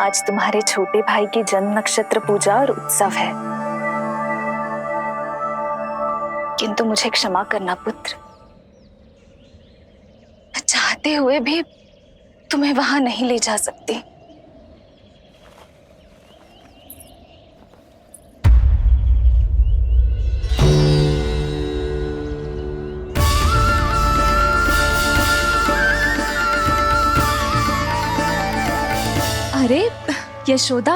आज तुम्हारे छोटे भाई की जन्म नक्षत्र पूजा और उत्सव है, किंतु मुझे क्षमा करना पुत्र, मैं चाहते हुए भी तुम्हें वहां नहीं ले जा सकती। अरे यशोदा,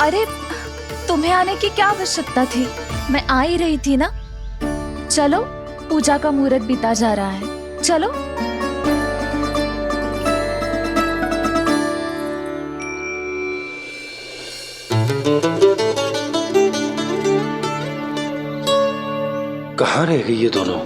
अरे तुम्हें आने की क्या आवश्यकता थी? मैं आ ही रही थी ना। चलो, पूजा का मुहूर्त बीता जा रहा है, चलो। कहाँ रह गई ये दोनों?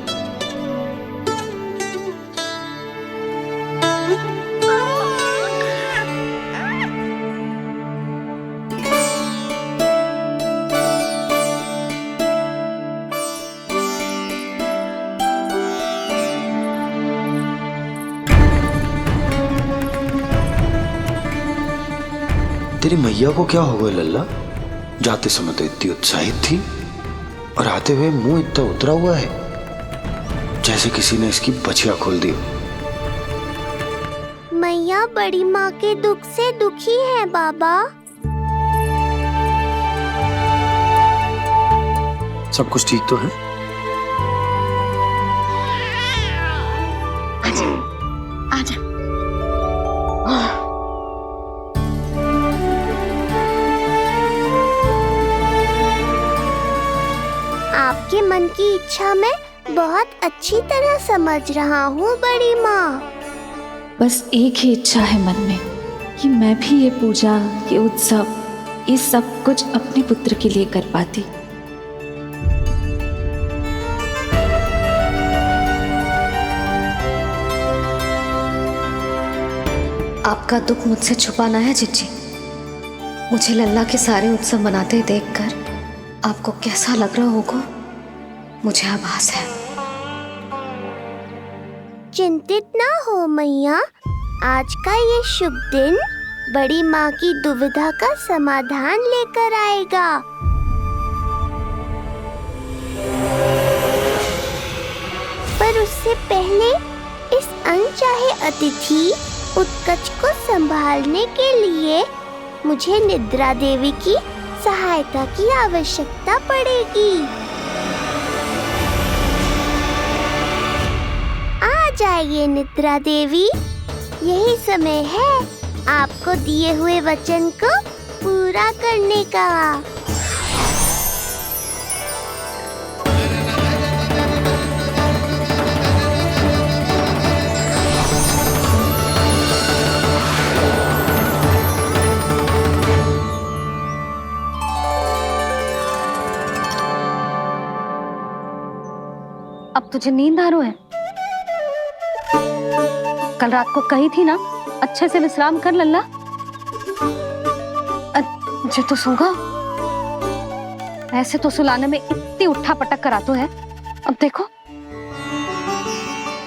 तेरी मैया को क्या हो गया लल्ला? जाते समय तो इतनी उत्साहित थी और आते हुए मुंह इतना उतरा हुआ है जैसे किसी ने इसकी बचिया खोल दी। मैया बड़ी माँ के दुख से दुखी है बाबा। सब कुछ ठीक तो है? आजा। आपके मन की इच्छा मैं बहुत अच्छी तरह समझ रहा हूँ बड़ी माँ। बस एक ही इच्छा है मन में कि मैं भी ये पूजा, ये उत्सव, ये सब कुछ अपने पुत्र के लिए कर पाती। आपका दुख मुझसे छुपाना है जिज्जी। मुझे लल्ला के सारे उत्सव मनाते देखकर आपको कैसा लग रहा होगा, मुझे आभास है। चिंतित ना हो मैया, आज का ये शुभ दिन बड़ी माँ की दुविधा का समाधान लेकर आएगा। पर उससे पहले इस अनचाहे अतिथि उत्कच को संभालने के लिए मुझे निद्रा देवी की सहायता की आवश्यकता पड़ेगी। आ जाइए निद्रा देवी, यही समय है आपको दिए हुए वचन को पूरा करने का। अब तुझे नींद आ रहा है? कल रात को कही थी ना अच्छे से विश्राम कर लल्ला। जो तो सोगा, ऐसे तो सुलाने में इतनी उठा पटक करा तो है। अब देखो।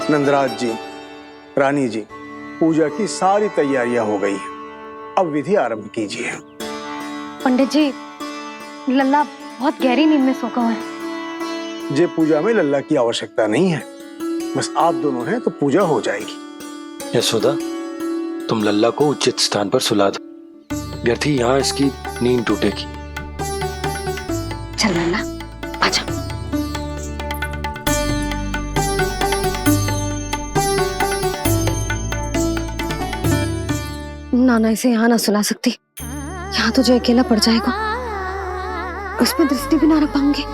नंदराज जी, रानी जी, पूजा की सारी तैयारियां हो गई हैं। अब विधि आरंभ कीजिए। पंडित जी, लल्ला बहुत गहरी नींद में सो गया है। जे पूजा में लल्ला की आवश्यकता नहीं है, बस आप दोनों हैं तो पूजा हो जाएगी। यशोदा, तुम लल्ला को उचित स्थान पर सुला दो, व्यर्थ ही यहाँ इसकी नींद टूटेगी। चल लल्ला, आजा। नाना इसे यहाँ ना सुला सकती, यहाँ तो जो अकेला पड़ जाएगा, उसमें दृष्टि भी ना रख पाऊंगी।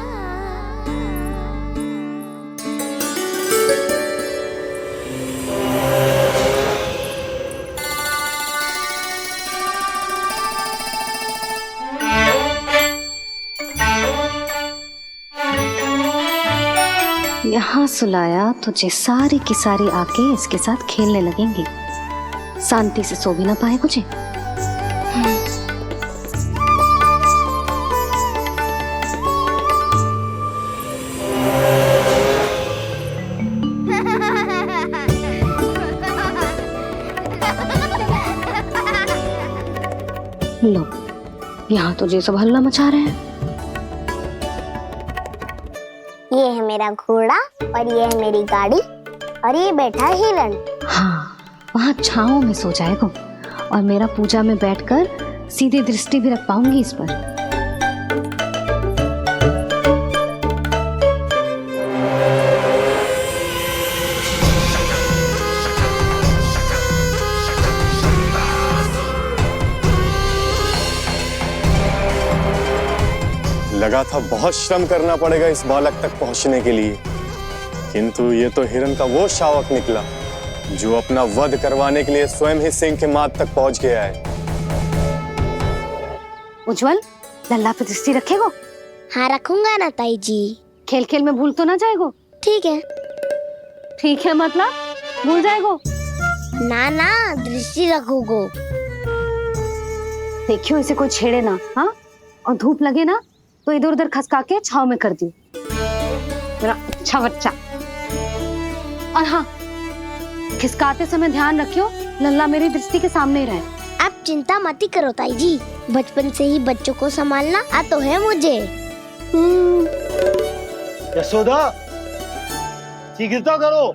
यहाँ सुलाया तो जे सारी की सारी आके इसके साथ खेलने लगेंगी, शांति से सो भी ना पाए कुछ। लो, यहाँ तो ये सब हल्ला मचा रहे हैं। ये है मेरा घोड़ा और ये है मेरी गाड़ी और ये बैठा है हिरण। हाँ, वहाँ छाँव में सो जाएगा और मेरा पूजा में बैठकर सीधी दृष्टि भी रख पाऊंगी इस पर। लगा था बहुत श्रम करना पड़ेगा इस बालक तक पहुंचने के लिए, किंतु ये तो हिरण का वो शावक निकला जो अपना वध करवाने के लिए स्वयं ही सिंह के माथ तक पहुंच गया है। उज्जवल, लल्ला पे दृष्टि रखेगो? हाँ रखूंगा ना ताई जी। खेल खेल में भूल तो ना जाएगो? ठीक है। ठीक है मतलब भूल जाएगो? ना ना, दृष्टि रखोगो। देखियो इसे कोई छेड़े ना, हाँ? और धूप लगे ना तो इधर उधर खसका के छाव में कर दी। मेरा अच्छा बच्चा। और हाँ, खिसकाते समय ध्यान रखियो लल्ला मेरी दृष्टि के सामने ही रहे। आप चिंता मत ही करो ताई जी, बचपन से ही बच्चों को संभालना आता है मुझे। यशोदा, शीघ्रता करो।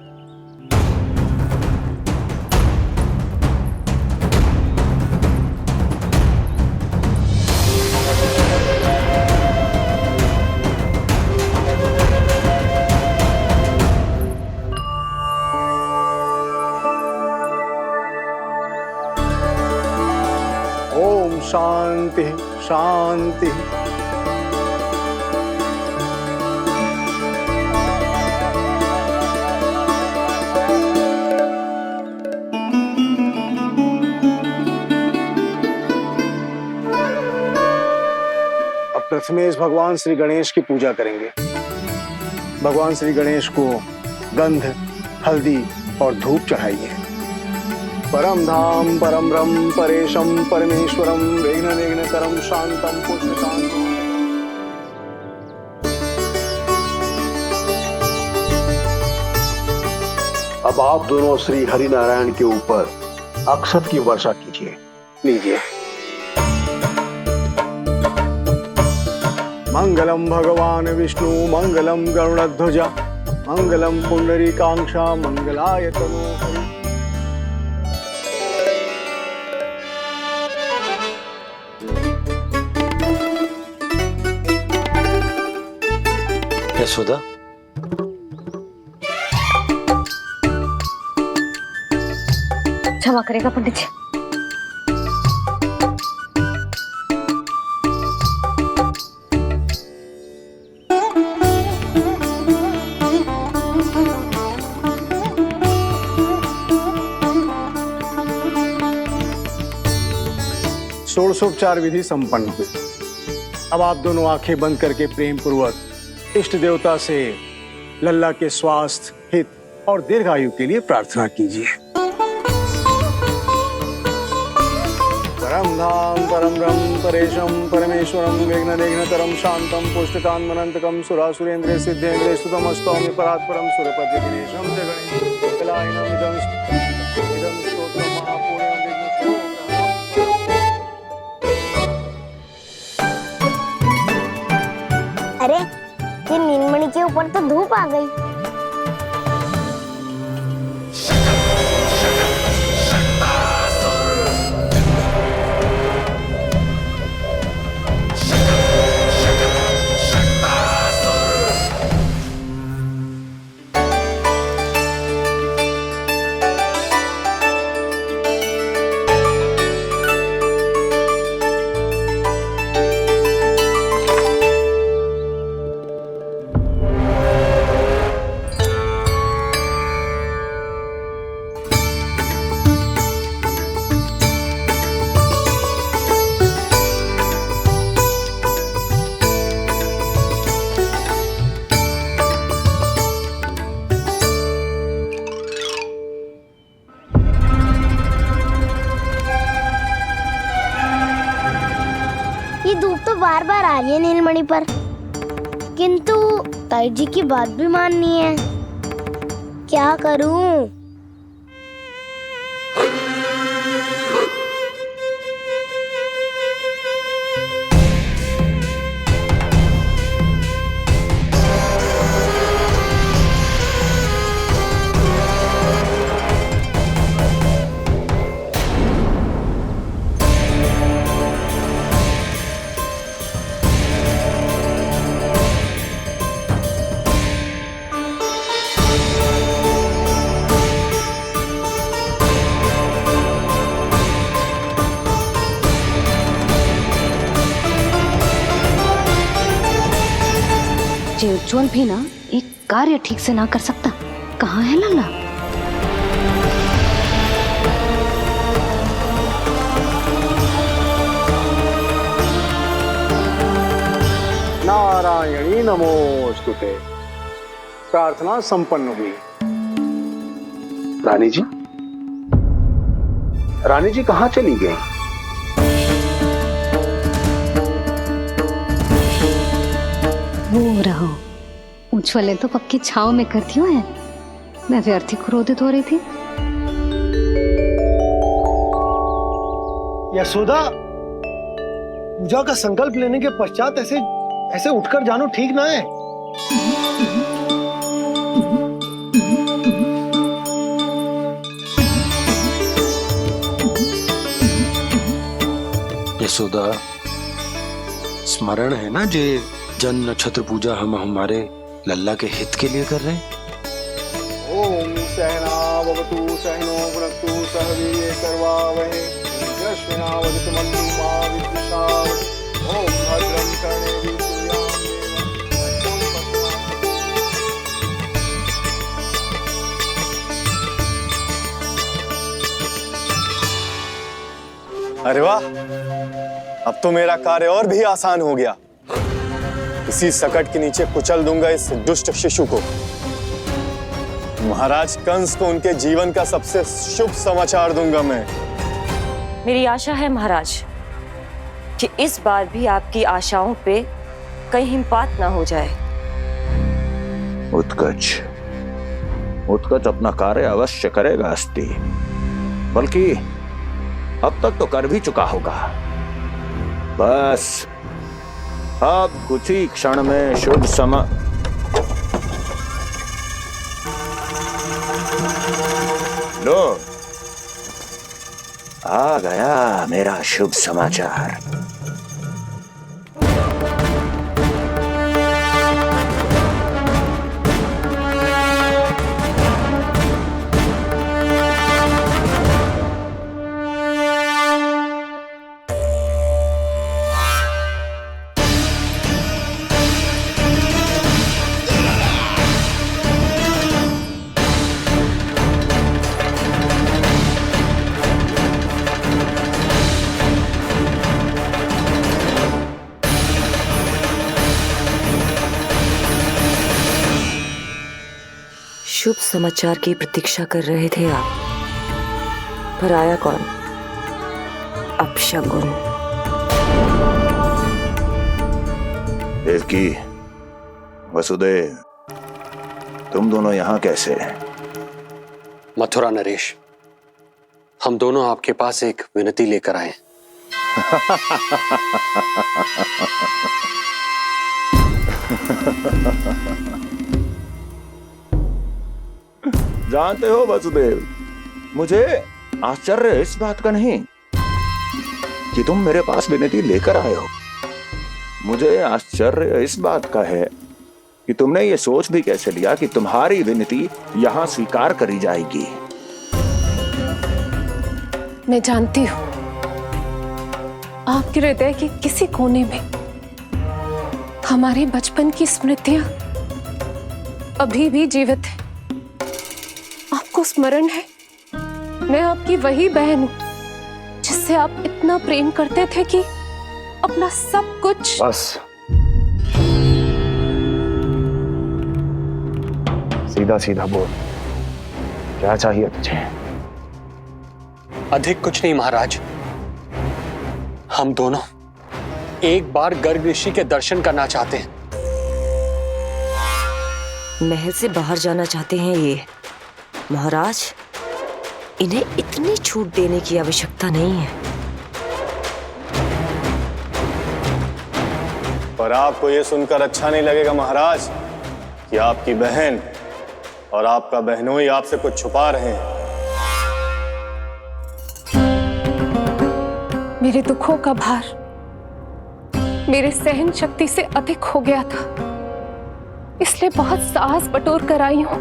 ओम शांति शांति। अब प्रथमेश भगवान श्री गणेश की पूजा करेंगे। भगवान श्री गणेश को गंध, हल्दी और धूप चाहिए। परम धाम परम ब्रह्म परेशम परमेश्वरम विघ्न निघ्नकरम शांतम पुष्टकांतम। अब आप दोनों श्री हरि नारायण के ऊपर अक्षत की वर्षा कीजिए। लीजिए। मंगलम भगवान विष्णु मंगलम गरुड़ध्वजा मंगलम पुंडरीकाक्षा मंगलाय तनोहरि। यशोदा, क्षमा करेगा पंडित जी। षोडशोपचार विधि संपन्न हुई। अब आप दोनों आंखें बंद करके प्रेम पूर्वक इष्ट देवता से लल्ला के स्वास्थ्य, हित और दीर्घायु के लिए प्रार्थना कीजिए। परम धाम परम ब्रह्म परेशम परमेश्वरम विघ्न निघ्नकरम शांतम पुष्टकांतमनंतकम सुरासुरेंद्र सिद्धेंद्र स्तुतम स्तौम्य परात्परम सुरपति दिनेशम जगणेश कलायनम इदं स्तोत्रम महापुण्यम विघ्नशो। अरे ये नीलमणि के ऊपर तो धूप आ गई। ये धूप तो बार बार आ रही है नीलमणि पर, किंतु ताई जी की बात भी माननी है। क्या करूं? 「जे उज्जवल भी ना एक कार्य ठीक से ना कर सकता। कहाँ है लल्ला? नारायणी नमोस्तुते। प्रार्थना संपन्न हुई। रानी जी, रानी जी कहाँ चली गई? वो रहो, उज्जवल तो पक्की छाव में करती हूँ। मैं व्यर्थ ही क्रोधित हो रही थी। यशोदा, पूजा का संकल्प लेने के पश्चात ऐसे ऐसे उठकर जानो ठीक ना है। यशोदा, स्मरण है ना जे जन नक्षत्र पूजा हम हमारे लल्ला के हित के लिए कर रहे हैं। ओम सहना भवतु सहनो भुनक्तु सह वीर्यं करवावहै तेजस्विनावधीतमस्तु मा विद्विषावहै। ओम भद्रं कर्णेभिः सूर्यां अरे वाह, अब तो मेरा कार्य और भी आसान हो गया। इसी सकट के नीचे कुचल दूंगा इस दुष्ट शिशु को। महाराज कंस को उनके जीवन का सबसे शुभ समाचार दूंगा मैं। मेरी आशा है महाराज कि इस बार भी आपकी आशाओं पे कहीं हिमपात ना हो जाए। उत्कच उत्कच अपना कार्य अवश्य करेगा अस्ति, बल्कि अब तक तो कर भी चुका होगा। बस अब कुछ ही क्षण में शुभ समय। लो, आ गया मेरा शुभ समाचार। शुभ समाचार की प्रतीक्षा कर रहे थे आप, पर आया कौन? अपशगुन। देवकी, वसुदेव, तुम दोनों यहाँ कैसे? मथुरा नरेश, हम दोनों आपके पास एक विनती लेकर आए। जानते हो वसुदेव, मुझे आश्चर्य इस बात का नहीं कि तुम मेरे पास विनती लेकर आए हो। मुझे आश्चर्य इस बात का है कि तुमने ये सोच भी कैसे लिया कि तुम्हारी विनती यहां स्वीकार करी जाएगी। मैं जानती हूं आपके हृदय के किसी कोने में हमारे बचपन की स्मृतियां अभी भी जीवित है। आपको स्मरण है, मैं आपकी वही बहन हूं जिससे आप इतना प्रेम करते थे कि अपना सब कुछ। बस सीधा सीधा बोल, क्या चाहिए तुझे? अधिक कुछ नहीं महाराज, हम दोनों एक बार गर्ग ऋषि के दर्शन करना चाहते हैं। महल से बाहर जाना चाहते हैं ये। महाराज, इन्हें इतनी छूट देने की आवश्यकता नहीं है। पर आपको यह सुनकर अच्छा नहीं लगेगा महाराज कि आपकी बहन और आपका बहनोई आपसे कुछ छुपा रहे हैं। मेरे दुखों का भार मेरे सहन शक्ति से अधिक हो गया था, इसलिए बहुत साहस बटोर कर आई हूं।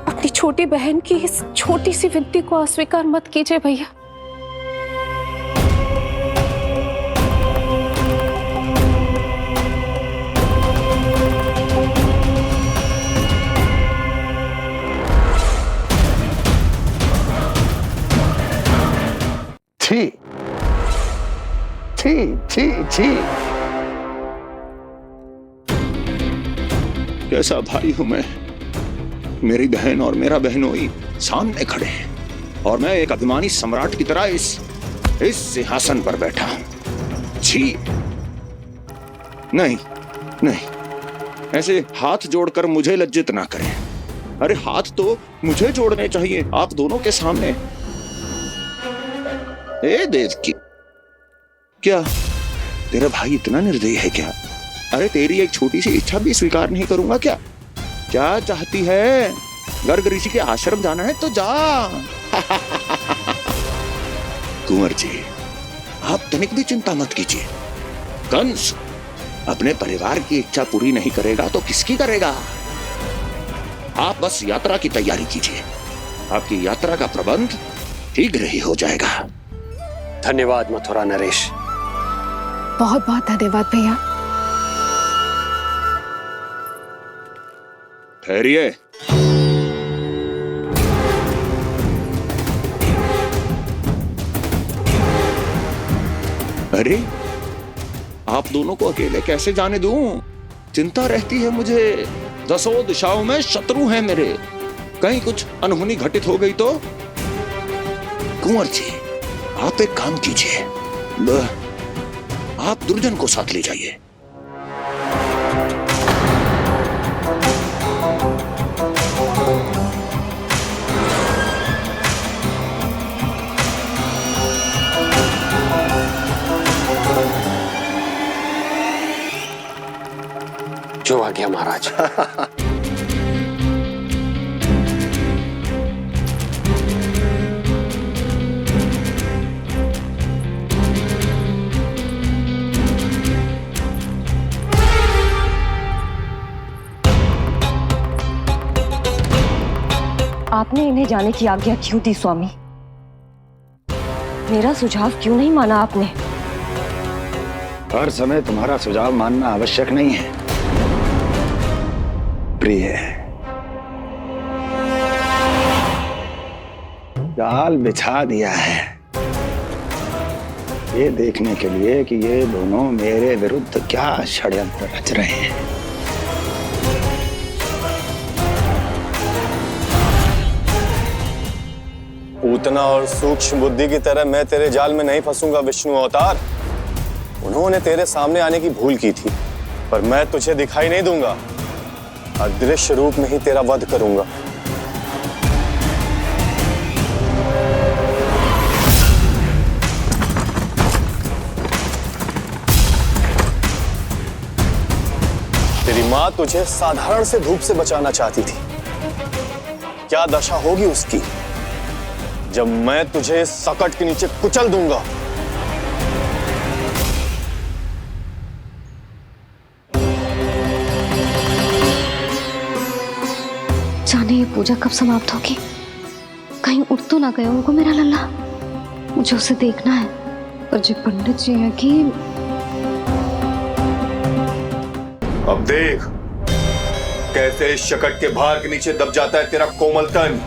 अपनी छोटी बहन की इस छोटी सी विनती को अस्वीकार मत कीजिए भैया। छी। कैसा भाई हूं मैं। मेरी बहन और मेरा बहनोई सामने खड़े हैं और मैं एक अभिमानी सम्राट की तरह इस सिंहासन पर बैठा हूं। छी। नहीं नहीं, ऐसे हाथ जोड़कर मुझे लज्जित ना करें। अरे हाथ तो मुझे जोड़ने चाहिए आप दोनों के सामने। ए देवकी, क्या तेरा भाई इतना निर्दयी है क्या? अरे तेरी एक छोटी सी इच्छा भी स्वीकार नहीं करूंगा क्या? क्या चाहती है? गर्ग ऋषि के आश्रम जाना है तो जा। कुंवर जी, आप तनिक भी चिंता मत कीजिए। कंस अपने परिवार की इच्छा पूरी नहीं करेगा तो किसकी करेगा? आप बस यात्रा की तैयारी कीजिए। आपकी यात्रा का प्रबंध शीघ्र ही हो जाएगा। धन्यवाद मथुरा नरेश। बहुत बहुत धन्यवाद भैया। ठहरिए। अरे आप दोनों को अकेले कैसे जाने दूं? चिंता रहती है मुझे। दसों दिशाओं में शत्रु हैं मेरे। कहीं कुछ अनहोनी घटित हो गई तो? कुंवर जी, आप एक काम कीजिए, आप दुर्जन को साथ ले जाइए। जो आ गया महाराज। आपने इन्हें जाने की आज्ञा क्यों दी स्वामी? मेरा सुझाव क्यों नहीं माना आपने? हर समय तुम्हारा सुझाव मानना आवश्यक नहीं है प्रिय। जाल बिछा दिया है ये देखने के लिए कि ये दोनों मेरे विरुद्ध क्या षड्यंत्र रच रहे हैं। पूतना और सूक्ष्म बुद्धि की तरह मैं तेरे जाल में नहीं फंसूंगा विष्णु अवतार। उन्होंने तेरे सामने आने की भूल की थी, पर मैं तुझे दिखाई नहीं दूंगा। अदृश्य रूप में ही तेरा वध करूंगा। तेरी मां तुझे साधारण से धूप से बचाना चाहती थी। क्या दशा होगी उसकी जब मैं तुझे इस सकट के नीचे कुचल दूंगा। जाने ये पूजा कब समाप्त होगी? कहीं उठ तो ना गया उनको मेरा लल्ला। मुझे उसे देखना है। पर जो पंडित जी है कि अब देख कैसे इस शकट के भार के नीचे दब जाता है तेरा कोमल तन।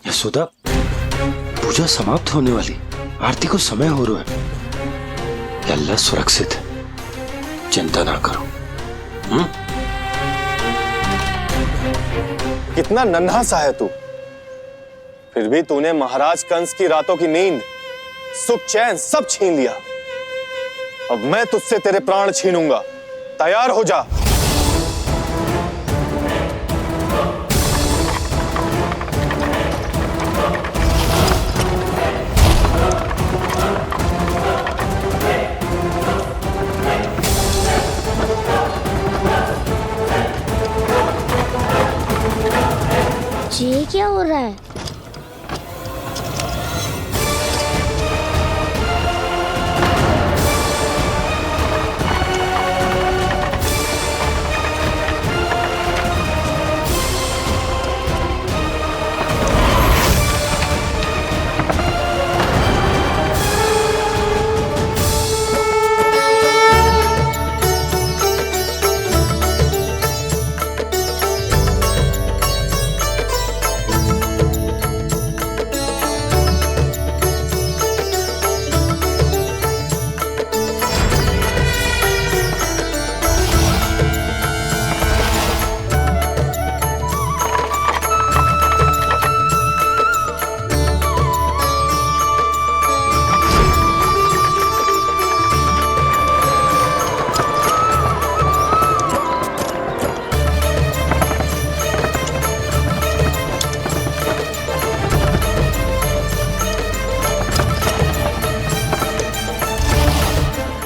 यशोदा, पूजा समाप्त होने वाली, आरती को समय हो रहा है। अल्लाह सुरक्षित है, चिंता ना करो। कितना नन्हा सा है तू, फिर भी तूने महाराज कंस की रातों की नींद, सुख चैन सब छीन लिया। अब मैं तुझसे तेरे प्राण छीनूंगा। तैयार हो जा। ये क्या हो रहा है?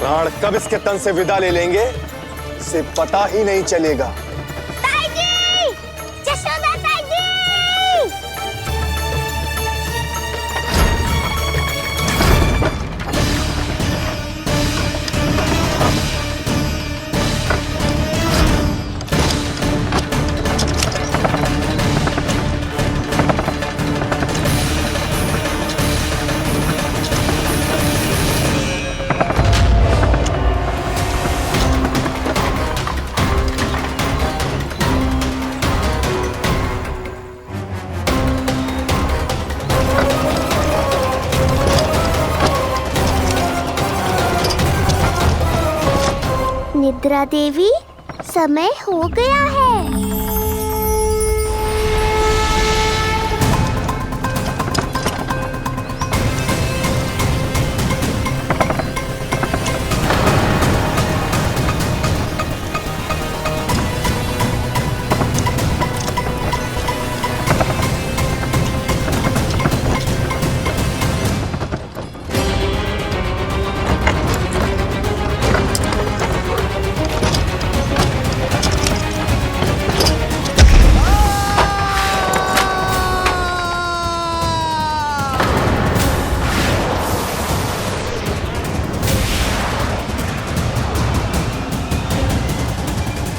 प्राण कब इसके तन से विदा ले लेंगे इसे पता ही नहीं चलेगा। ताई जी! जशोदा ताई जी! निद्रा देवी, समय हो गया है।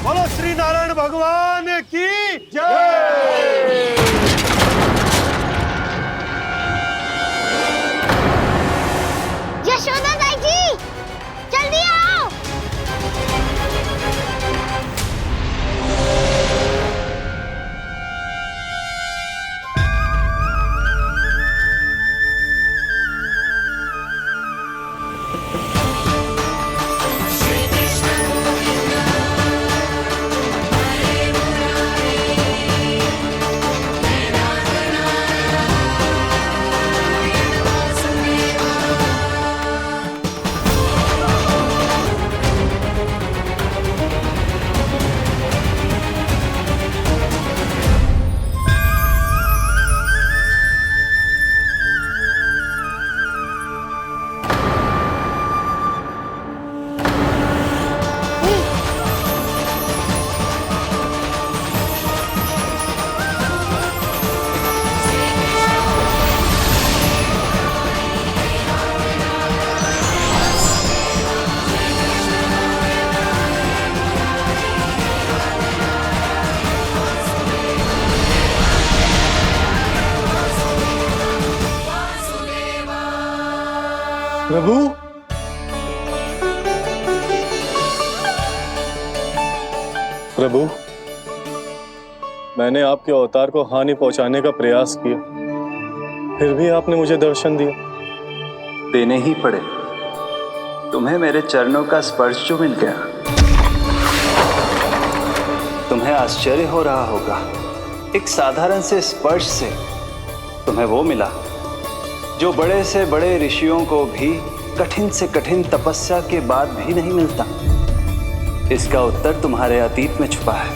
बोलो श्री नारायण भगवान की जय। यशोदा ताई जी, जल्दी आओ। प्रभु, प्रभु, मैंने आपके अवतार को हानि पहुंचाने का प्रयास किया, फिर भी आपने मुझे दर्शन दिया। देने ही पड़े। तुम्हें मेरे चरणों का स्पर्श जो मिल गया, तुम्हें आश्चर्य हो रहा होगा। एक साधारण से स्पर्श से तुम्हें वो मिला जो बड़े से बड़े ऋषियों को भी कठिन से कठिन तपस्या के बाद भी नहीं मिलता। इसका उत्तर तुम्हारे अतीत में छुपा है।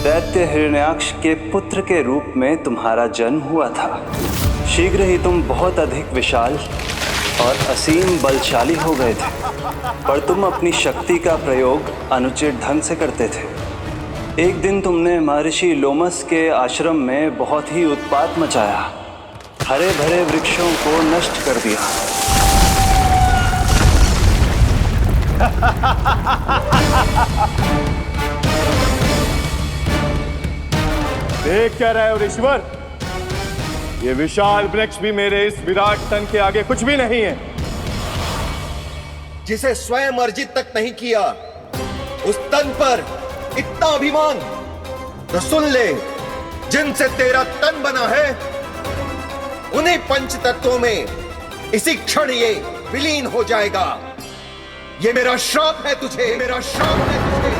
दैत्य हिरण्याक्ष के पुत्र के रूप में तुम्हारा जन्म हुआ था। शीघ्र ही तुम बहुत अधिक विशाल और असीम बलशाली हो गए थे, पर तुम अपनी शक्ति का प्रयोग अनुचित ढंग से करते थे। एक दिन तुमने महर्षि लोमस के आश्रम में बहुत ही उत्पात मचाया, हरे भरे वृक्षों को नष्ट कर दिया। देख क्या रहे हो ऋषिवर? ये विशाल वृक्ष भी मेरे इस विराट तन के आगे कुछ भी नहीं है। जिसे स्वयं अर्जित तक नहीं किया, उस तन पर इतना अभिमान, तो सुन ले, जिनसे तेरा तन बना है उन्हीं पंच तत्वों में इसी क्षण ये विलीन हो जाएगा। ये मेरा श्राप है तुझे, मेरा श्राप है तुझे।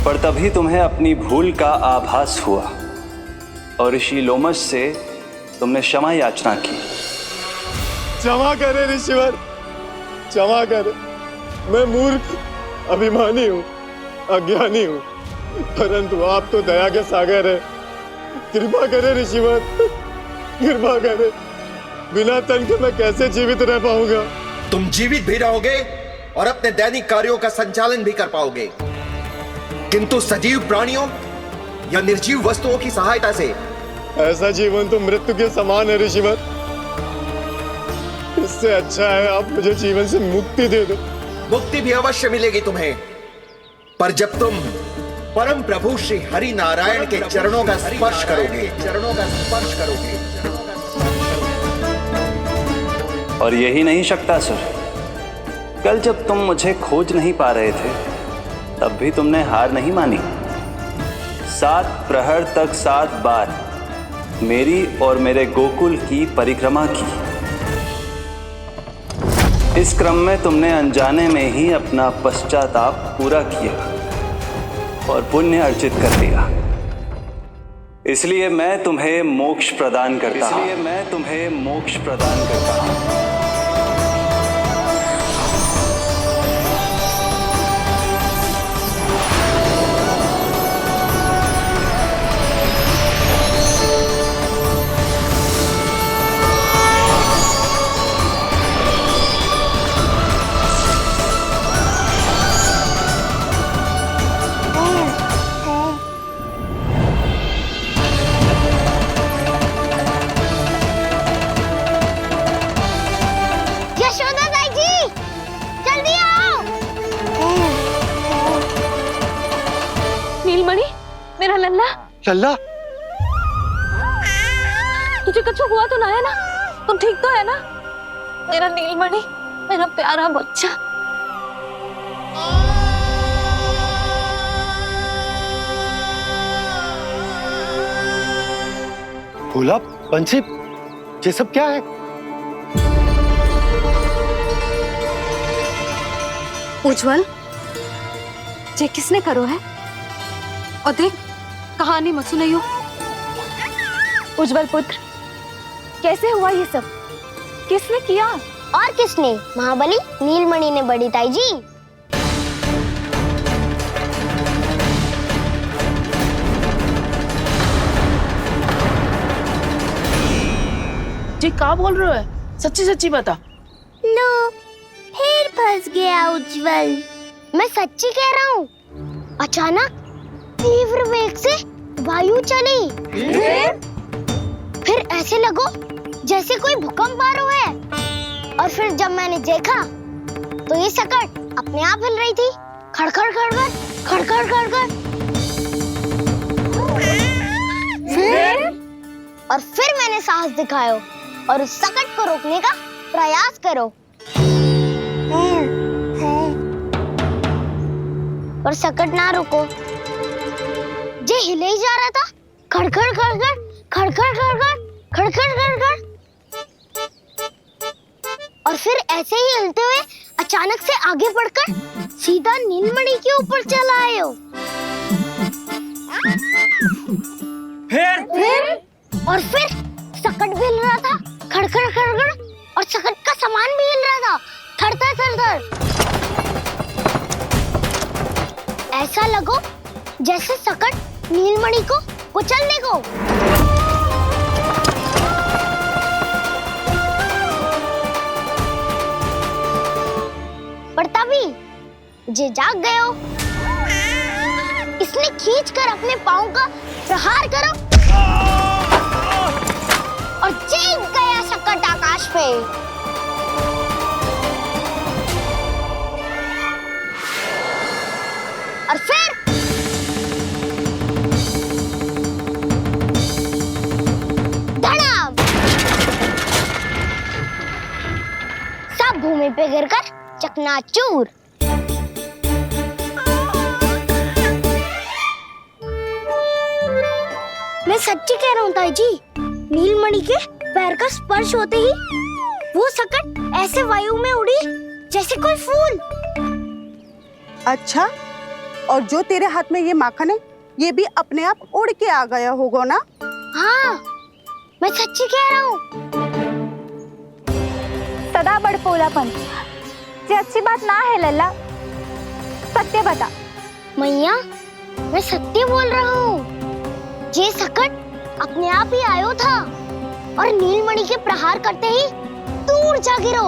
पर तभी तुम्हें अपनी भूल का आभास हुआ और ऋषि लोमस से तुमने क्षमा याचना की। क्षमा करे ऋषिवर, क्षमा कर, मैं मूर्ख, अभिमानी हूँ, अज्ञानी हूँ, परंतु आप तो दया के सागर है। कृपा करे ऋषिवर, कृपा करे। बिना तन के मैं कैसे जीवित रह पाऊंगा? तुम जीवित भी रहोगे और अपने दैनिक कार्यों का संचालन भी कर पाओगे, किंतु सजीव प्राणियों या निर्जीव वस्तुओं की सहायता से ऐसा जीवन तो मृत्यु के समान है ऋषिवर। इससे अच्छा है आप मुझे जीवन से मुक्ति दे दो। मुक्ति भी अवश्य मिलेगी तुम्हें, पर जब तुम परम प्रभु श्री हरि नारायण के चरणों का स्पर्श करोगे, चरणों का स्पर्श करोगे। और यही नहीं शक्तासुर, कल जब तुम मुझे खोज नहीं पा रहे थे तब भी तुमने हार नहीं मानी। 7 प्रहर तक 7 बार मेरी और मेरे गोकुल की परिक्रमा की। इस क्रम में तुमने अनजाने में ही अपना पश्चाताप पूरा किया और पुण्य अर्जित कर लिया। इसलिए मैं तुम्हें मोक्ष प्रदान करता हूं। इसलिए मैं तुम्हें मोक्ष प्रदान करता हूं। मेरा लल्ला, लल्ला, तुझे कुछ हुआ तो ना है ना? तुम ठीक तो है ना? मेरा नीलमणि, मेरा प्यारा बच्चा। भोला, बंसी, ये सब क्या है? उज्जवल, ये किसने करो है? और देख, कहानी मत सुनाइयो। उज्जवल पुत्र, कैसे हुआ ये सब? किसने किया? और किसने? महाबली नीलमणि ने, बड़ी ताई जी। जी क्या बोल रहे हो? सच्ची सच्ची बता। लो, फिर फंस गया उज्जवल। मैं सच्ची कह रहा हूँ। अचानक तीव्र वेग से वायु चली, फिर ऐसे लगो जैसे कोई भूकंप आ रहा है। और फिर जब मैंने देखा तो ये सकट अपने आप हिल रही थी, खड़खड़ खड़खड़ खड़खड़ खड़खड़। फिर मैंने साहस दिखाया और उस सकट को रोकने का प्रयास करो, पर सकट ना रुको, जे हिले ही जा रहा था, खड़खड़ खड़खड़ खड़खड़ खड़खड़ खड़खड़ खड़खड़। और फिर ऐसे ही हिलते हुए अचानक से आगे बढ़कर सीधा नीलमणि के ऊपर चला आए हो। और फिर सकट भी हिल रहा था, खड़खड़ खड़खड़, और सकट का सामान भी हिल रहा था, थरथर थरथर। ऐसा लगो जैसे सकट नीलमणि को कुचलने को। पर तभी जे जाग गए हो, इसने खींचकर अपने पांव का प्रहार करो और चीख गया सकट आकाश पे। और फिर धड़ाम, सब भूमि पे गिरकर चकनाचूर। मैं सच्ची कह रहा हूँ ताई जी, नीलमणि के पैर का स्पर्श होते ही वो सकट ऐसे वायु में उड़ी जैसे कोई फूल। अच्छा, और जो तेरे हाथ में ये माखन है, ये भी अपने आप उड़ के आ गया होगा ना? हाँ, मैं सच्ची कह रहा हूँ। सदा बड़पोलापन, ये अच्छी बात ना है लल्ला। सत्य बता। मैया, मैं सत्य बोल रहा हूँ। ये सकट अपने आप ही आयो था और नीलमणि के प्रहार करते ही दूर जा गिरो।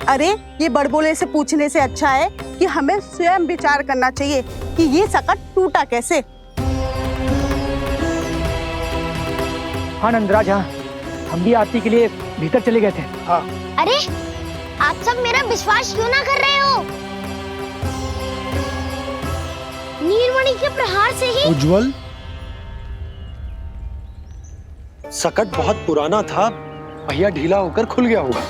अरे ये बड़बोले से पूछने से अच्छा है कि हमें स्वयं विचार करना चाहिए कि ये सकट टूटा कैसे। हाँ नंदराज, हाँ हम भी आरती के लिए भीतर चले गए थे। हाँ। अरे आप सब मेरा विश्वास क्यों ना कर रहे हो? नीलमणि के प्रहार से ही उज्जवल, सकट बहुत पुराना था, पहिया ढीला होकर खुल गया होगा।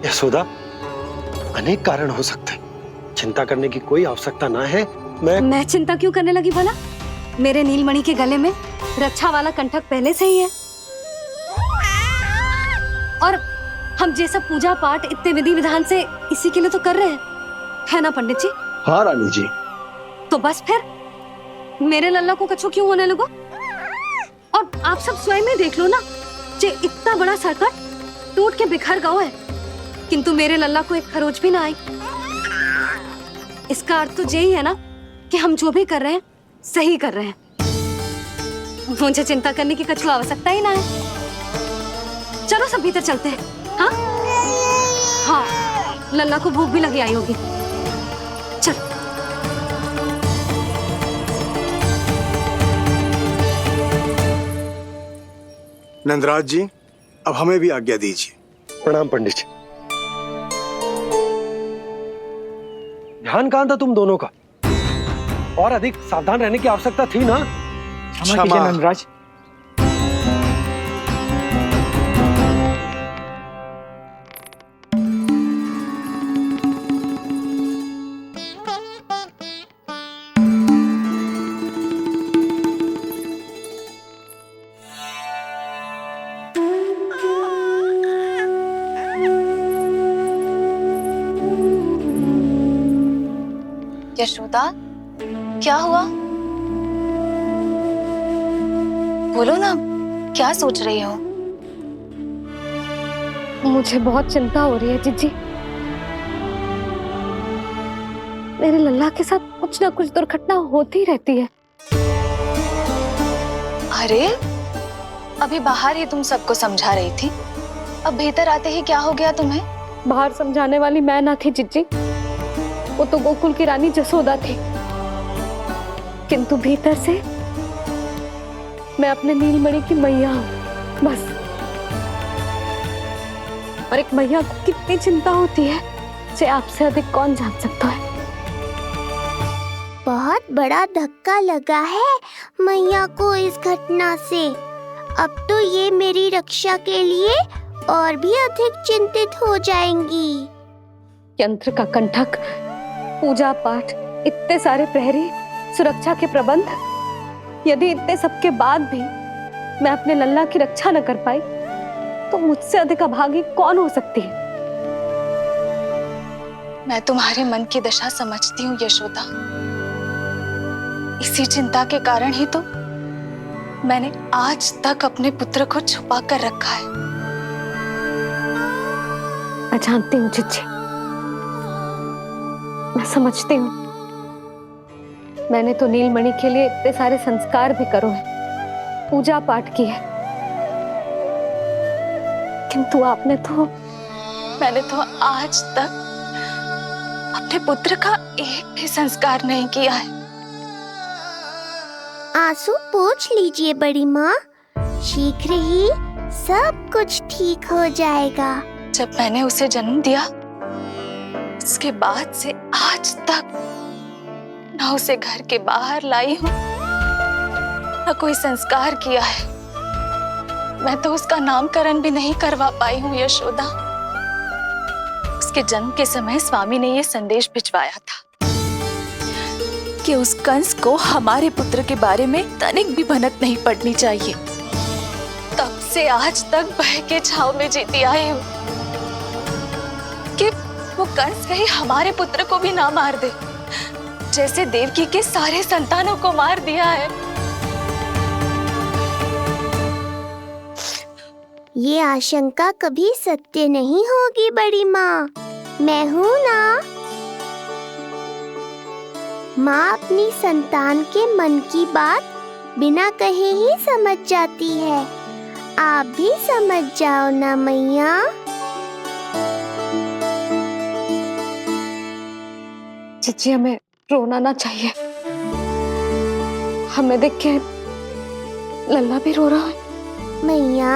यशोदा, अनेक कारण हो सकते हैं, चिंता करने की कोई आवश्यकता ना है। मैं चिंता क्यों करने लगी भला? मेरे नीलमणि के गले में रक्षा वाला कंठक पहले से ही है, और हम ये सब पूजा पाठ इतने विधि विधान से इसी के लिए तो कर रहे हैं, है ना पंडित जी? हाँ रानी जी। तो बस फिर मेरे लल्ला को कछु क्यों होने लगो? और आप सब स्वयं ही देख लो ना, जे इतना बड़ा सकट टूट के बिखर गया है, किंतु मेरे लल्ला को एक खरोच भी ना आई। इसका अर्थ तो यही है ना कि हम जो भी कर रहे हैं सही कर रहे हैं। मुझे चिंता करने की कछु आवश्यकता ही ना है। चलो सब भीतर चलते हैं। हाँ हाँ, लल्ला को भूख भी लगी आई होगी। चल। नंदराज जी, अब हमें भी आज्ञा दीजिए। प्रणाम पंडित जी। ध्यान कहाँ था तुम दोनों का? और अधिक सावधान रहने की आवश्यकता थी ना? क्षमा कीजिए नंदराज। यशोदा, क्या हुआ? बोलो ना, क्या सोच रही हो? मुझे बहुत चिंता हो रही है जीजी। मेरे लल्ला के साथ कुछ ना कुछ दुर्घटना होती रहती है। अरे, अभी बाहर ही तुम सबको समझा रही थी, अब भीतर आते ही क्या हो गया तुम्हें? बाहर समझाने वाली मैं ना थी जीजी, वो तो गोकुल की रानी जसोदा थी, किंतु भीतर से मैं अपने नीलमणि की मैया हूँ, बस। और एक मैया को कितनी चिंता होती है, इसे आपसे अधिक कौन जान सकता है। बहुत बड़ा धक्का लगा है मैया को इस घटना से। अब तो ये मेरी रक्षा के लिए और भी अधिक चिंतित हो जाएंगी। यंत्र का कंठक, पूजा पाठ, इतने सारे प्रहरी, सुरक्षा के प्रबंध, यदि इतने सबके बाद भी मैं अपने लल्ला की रक्षा न कर पाई तो मुझसे अधिक अभागी कौन हो सकती है? मैं तुम्हारे मन की दशा समझती हूँ यशोदा। इसी चिंता के कारण ही तो मैंने आज तक अपने पुत्र को छुपा कर रखा है। मैं जानती हूँ जीजी, मैं समझती हूँ। मैंने तो नीलमणि के लिए इतने सारे संस्कार भी करो है, पूजा पाठ की है, किंतु मैंने तो आज तक अपने पुत्र का एक भी संस्कार नहीं किया है। आंसू पोंछ लीजिए बड़ी माँ, शीघ्र ही सब कुछ ठीक हो जाएगा। जब मैंने उसे जन्म दिया, उसके बाद से आज तक न उसे घर के बाहर लाई हूं, न कोई संस्कार किया है। मैं तो उसका नामकरण भी नहीं करवा पाई हूँ यशोदा। उसके जन्म के समय स्वामी ने ये संदेश भिजवाया था कि उस कंस को हमारे पुत्र के बारे में तनिक भी भनक नहीं पड़नी चाहिए। तब से आज तक भय के छाव में जीती आई हूँ कि वो कंस कहीं हमारे पुत्र को भी ना मार दे, जैसे देवकी के सारे संतानों को मार दिया है। ये आशंका कभी सत्य नहीं होगी बड़ी माँ, मैं हूँ ना। माँ अपनी संतान के मन की बात बिना कहे ही समझ जाती है। आप भी समझ जाओ ना मैया। जीजी हमें रोना ना चाहिए। हमें देख के लल्ला भी रो रहा है। मैया,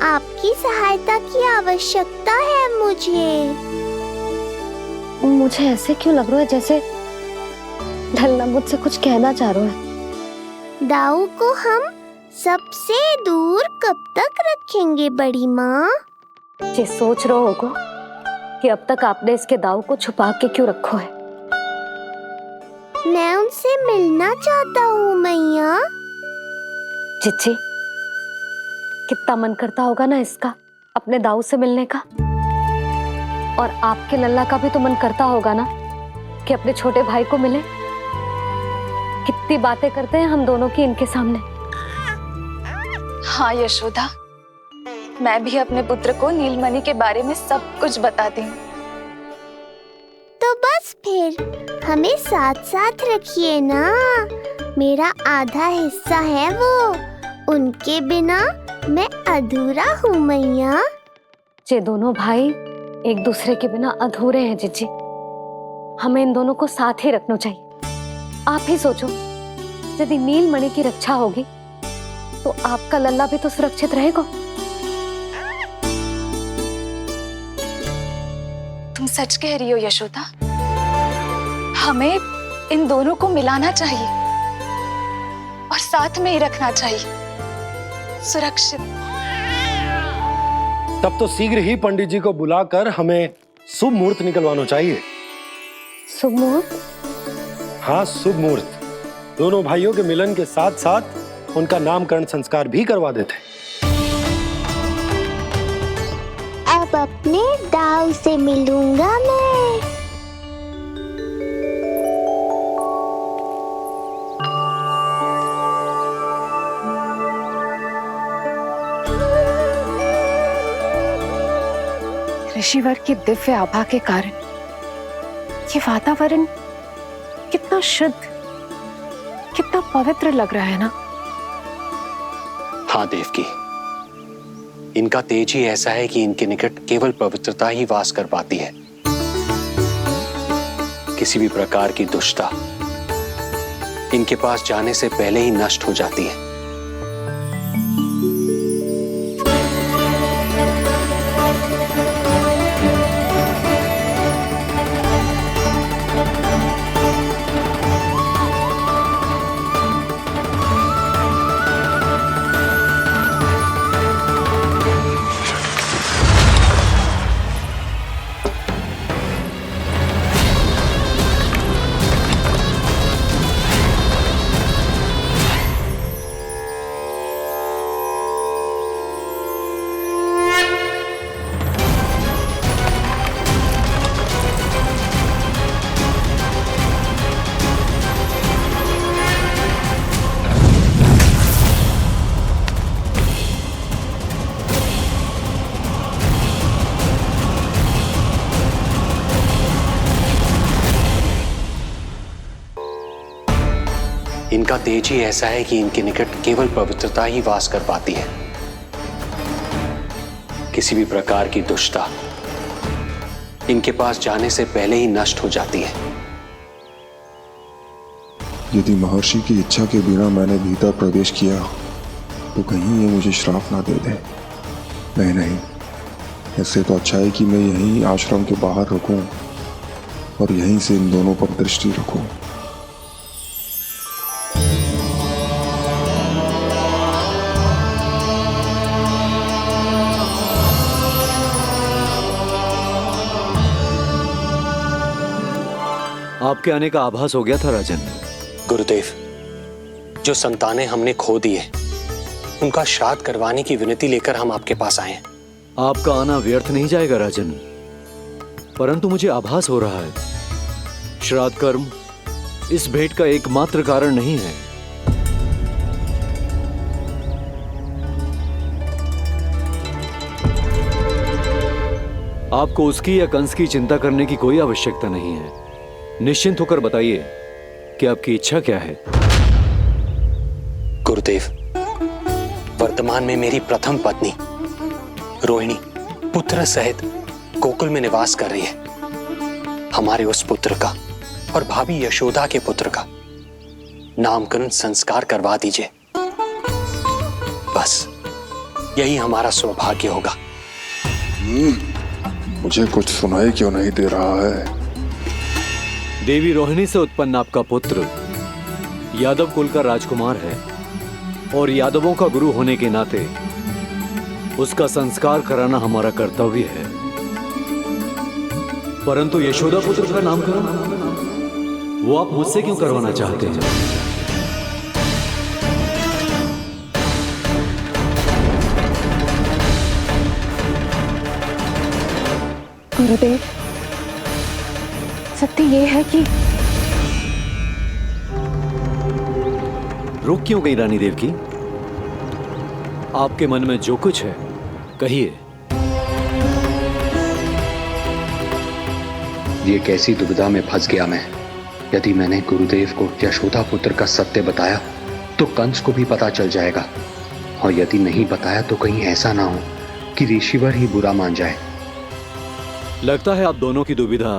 आपकी सहायता की आवश्यकता है मुझे। मुझे ऐसे क्यों लग रहा है जैसे लल्ला मुझसे कुछ कहना चाह रहा है। दाऊ को हम सबसे दूर कब तक रखेंगे बड़ी माँ? ये सोच रहा होगा कि अब तक आपने इसके दाऊ को छुपा के क्यों रखो है। मैं उनसे मिलना चाहता हूँ मैया। चिच्ची, कितना मन करता होगा ना इसका अपने दाऊ से मिलने का। और आपके लल्ला का भी तो मन करता होगा ना कि अपने छोटे भाई को मिले। कितनी बातें करते हैं हम दोनों की इनके सामने। हाँ यशोदा, मैं भी अपने पुत्र को नीलमणि के बारे में सब कुछ बताती हूँ। तो बस फिर हमें साथ साथ रखिए ना। मेरा आधा हिस्सा है वो, उनके बिना मैं अधूरा हूँ मैया। ये दोनों भाई एक दूसरे के बिना अधूरे हैं जीजी। हमें इन दोनों को साथ ही रखना चाहिए। आप ही सोचो, यदि नीलमणि की रक्षा होगी तो आपका लल्ला भी तो सुरक्षित रहेगा। तुम सच कह रही हो यशोदा। हमें इन दोनों को मिलाना चाहिए और साथ में ही रखना चाहिए, सुरक्षित। तब तो शीघ्र ही पंडित जी को बुलाकर हमें शुभ मुहूर्त निकलवाना चाहिए। शुभ मुहूर्त? हाँ, शुभ मुहूर्त। दोनों भाइयों के मिलन के साथ साथ उनका नामकरण संस्कार भी करवा देते। अब अपने दाऊ से मिलूंगा मैं। ऋषिवर की दिव्य आभा के कारण ये वातावरण कितना शुद्ध, कितना पवित्र लग रहा है ना। हाँ देवकी, इनका तेज ही ऐसा है कि इनके निकट केवल पवित्रता ही वास कर पाती है। किसी भी प्रकार की दुष्टता इनके पास जाने से पहले ही नष्ट हो जाती है। इनका तेज ही ऐसा है कि इनके निकट केवल पवित्रता ही वास कर पाती है। किसी भी प्रकार की दुष्टता इनके पास जाने से पहले ही नष्ट हो जाती है। यदि महर्षि की इच्छा के बिना मैंने भीतर प्रवेश किया तो कहीं ये मुझे श्राप ना दे दे। नहीं, इससे तो अच्छा है कि मैं यहीं आश्रम के बाहर रुकूं और यहीं से इन दोनों पर दृष्टि रखूं। आपके आने का आभास हो गया था राजन। गुरुदेव, जो संतानें हमने खो दी है उनका श्राद्ध करवाने की विनती लेकर हम आपके पास आए हैं। आपका आना व्यर्थ नहीं जाएगा राजन, परंतु मुझे आभास हो रहा है श्राद्ध कर्म इस भेंट का एकमात्र कारण नहीं है। आपको उसकी या कंस की चिंता करने की कोई आवश्यकता नहीं है। निश्चिंत होकर बताइए कि आपकी इच्छा क्या है। गुरुदेव, वर्तमान में मेरी प्रथम पत्नी रोहिणी पुत्र सहित गोकुल में निवास कर रही है। हमारे उस पुत्र का और भाभी यशोदा के पुत्र का नामकरण संस्कार करवा दीजिए। बस यही हमारा सौभाग्य होगा। मुझे कुछ सुनाई क्यों नहीं दे रहा है? देवी रोहिणी से उत्पन्न आपका पुत्र यादव कुल का राजकुमार है और यादवों का गुरु होने के नाते उसका संस्कार कराना हमारा कर्तव्य है। परंतु यशोदा पुत्र का नामकरण वो आप मुझसे क्यों करवाना चाहते हैं? गुरुदेव, सत्य ये है कि रुक क्यों गई रानी देव की? आपके मन में जो कुछ है कहिए। ये कैसी दुविधा में फंस गया मैं। यदि मैंने गुरुदेव को यशोदा पुत्र का सत्य बताया तो कंस को भी पता चल जाएगा, और यदि नहीं बताया तो कहीं ऐसा ना हो कि ऋषिवर ही बुरा मान जाए। लगता है आप दोनों की दुविधा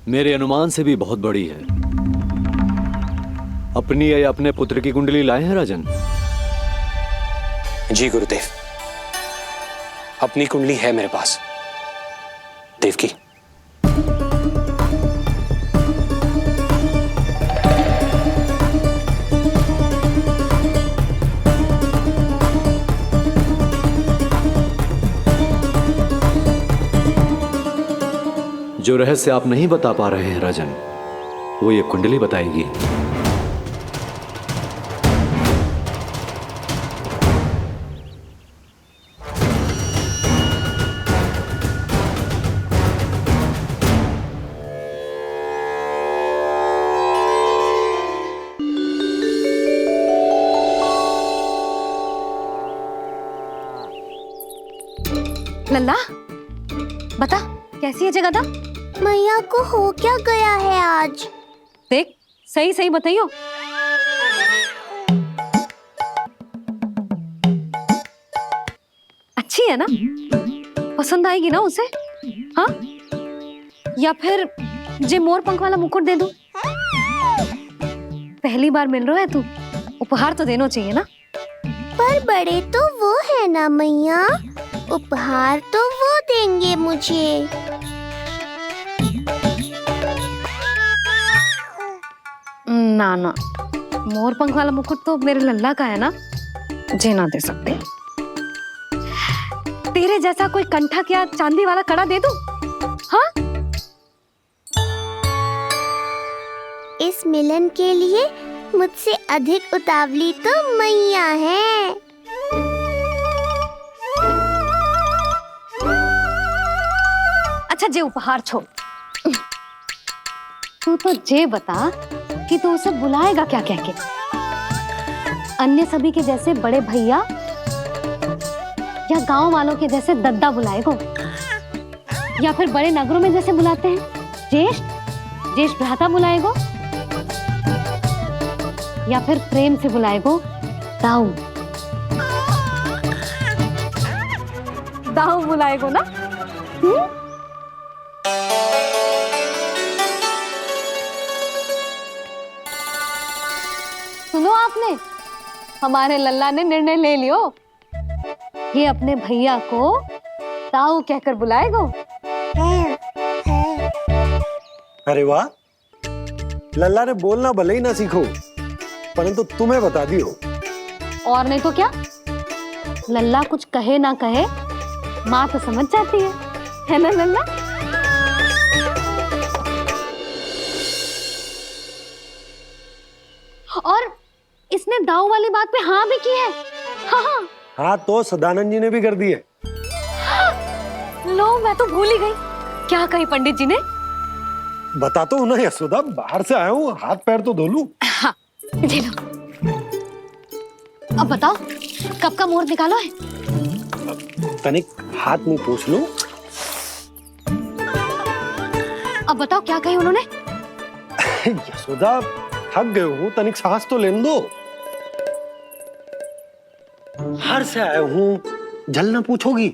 मेरे अनुमान से भी बहुत बड़ी है। अपनी या अपने पुत्र की कुंडली लाए हैं राजन? जी गुरुदेव, अपनी कुंडली है मेरे पास। देवकी, जो रहस्य आप नहीं बता पा रहे हैं राजन, वो ये कुंडली बताएगी। लल्ला, बता कैसी है जगदा? मैया को हो क्या गया है आज? देख, सही सही बताइयो। अच्छी है ना? पसंद आएगी ना उसे? हाँ? या फिर जे मोर पंख वाला मुकुट दे दूं? पहली बार मिल रहा है तू, उपहार तो देना चाहिए ना? पर बड़े तो वो है ना मैया, उपहार तो वो देंगे मुझे। ना ना, मोर पंख वाला मुकुट तो मेरे लल्ला का है ना, जे ना दे सकते। तेरे जैसा कोई कंठक या चांदी वाला कड़ा दे दूं? हाँ? इस मिलन के लिए मुझसे अधिक उतावली तो मैया है। अच्छा, जे उपहार छोड़, तू तो जे बता कि तू उसे बुलाएगा क्या कह के? अन्य सभी के जैसे बड़े भैया या गांव वालों के जैसे दद्दा बुलाएगो, या फिर बड़े नगरों में जैसे बुलाते हैं ज्येष्ठ भ्राता बुलाएगो, या फिर प्रेम से बुलाएगो दाऊ बुलाएगो ना? सुनो आपने, हमारे लल्ला ने निर्णय ले लियो, ये अपने भैया को ताऊ कहकर बुलाएगो। अरे वाह, लल्ला ने बोलना भले ही ना सीखो, परंतु तुम्हें बता दियो। और नहीं तो क्या, लल्ला कुछ कहे ना कहे माँ तो समझ जाती है ना लल्ला? और इसने दाऊ वाली बात पे हाँ भी की है। हाँ, हाँ तो सदानंद जी ने भी कर दी है। लो, मैं तो भूल ही गई। क्या कही पंडित जी ने? बता तो ना यशोदा, बाहर से आया हूँ, हाथ पैर तो धो लूं। हाँ, ये लो। अब बताओ, कब का मुहूर्त निकालो है? तनिक हाथ मुंह पूछ लूं। अब बताओ क्या कही उन्होंने? यशोदा थक गए हूँ, तनिक सांस तो लेने दो। हार से आया हूँ, जल ना पूछोगी?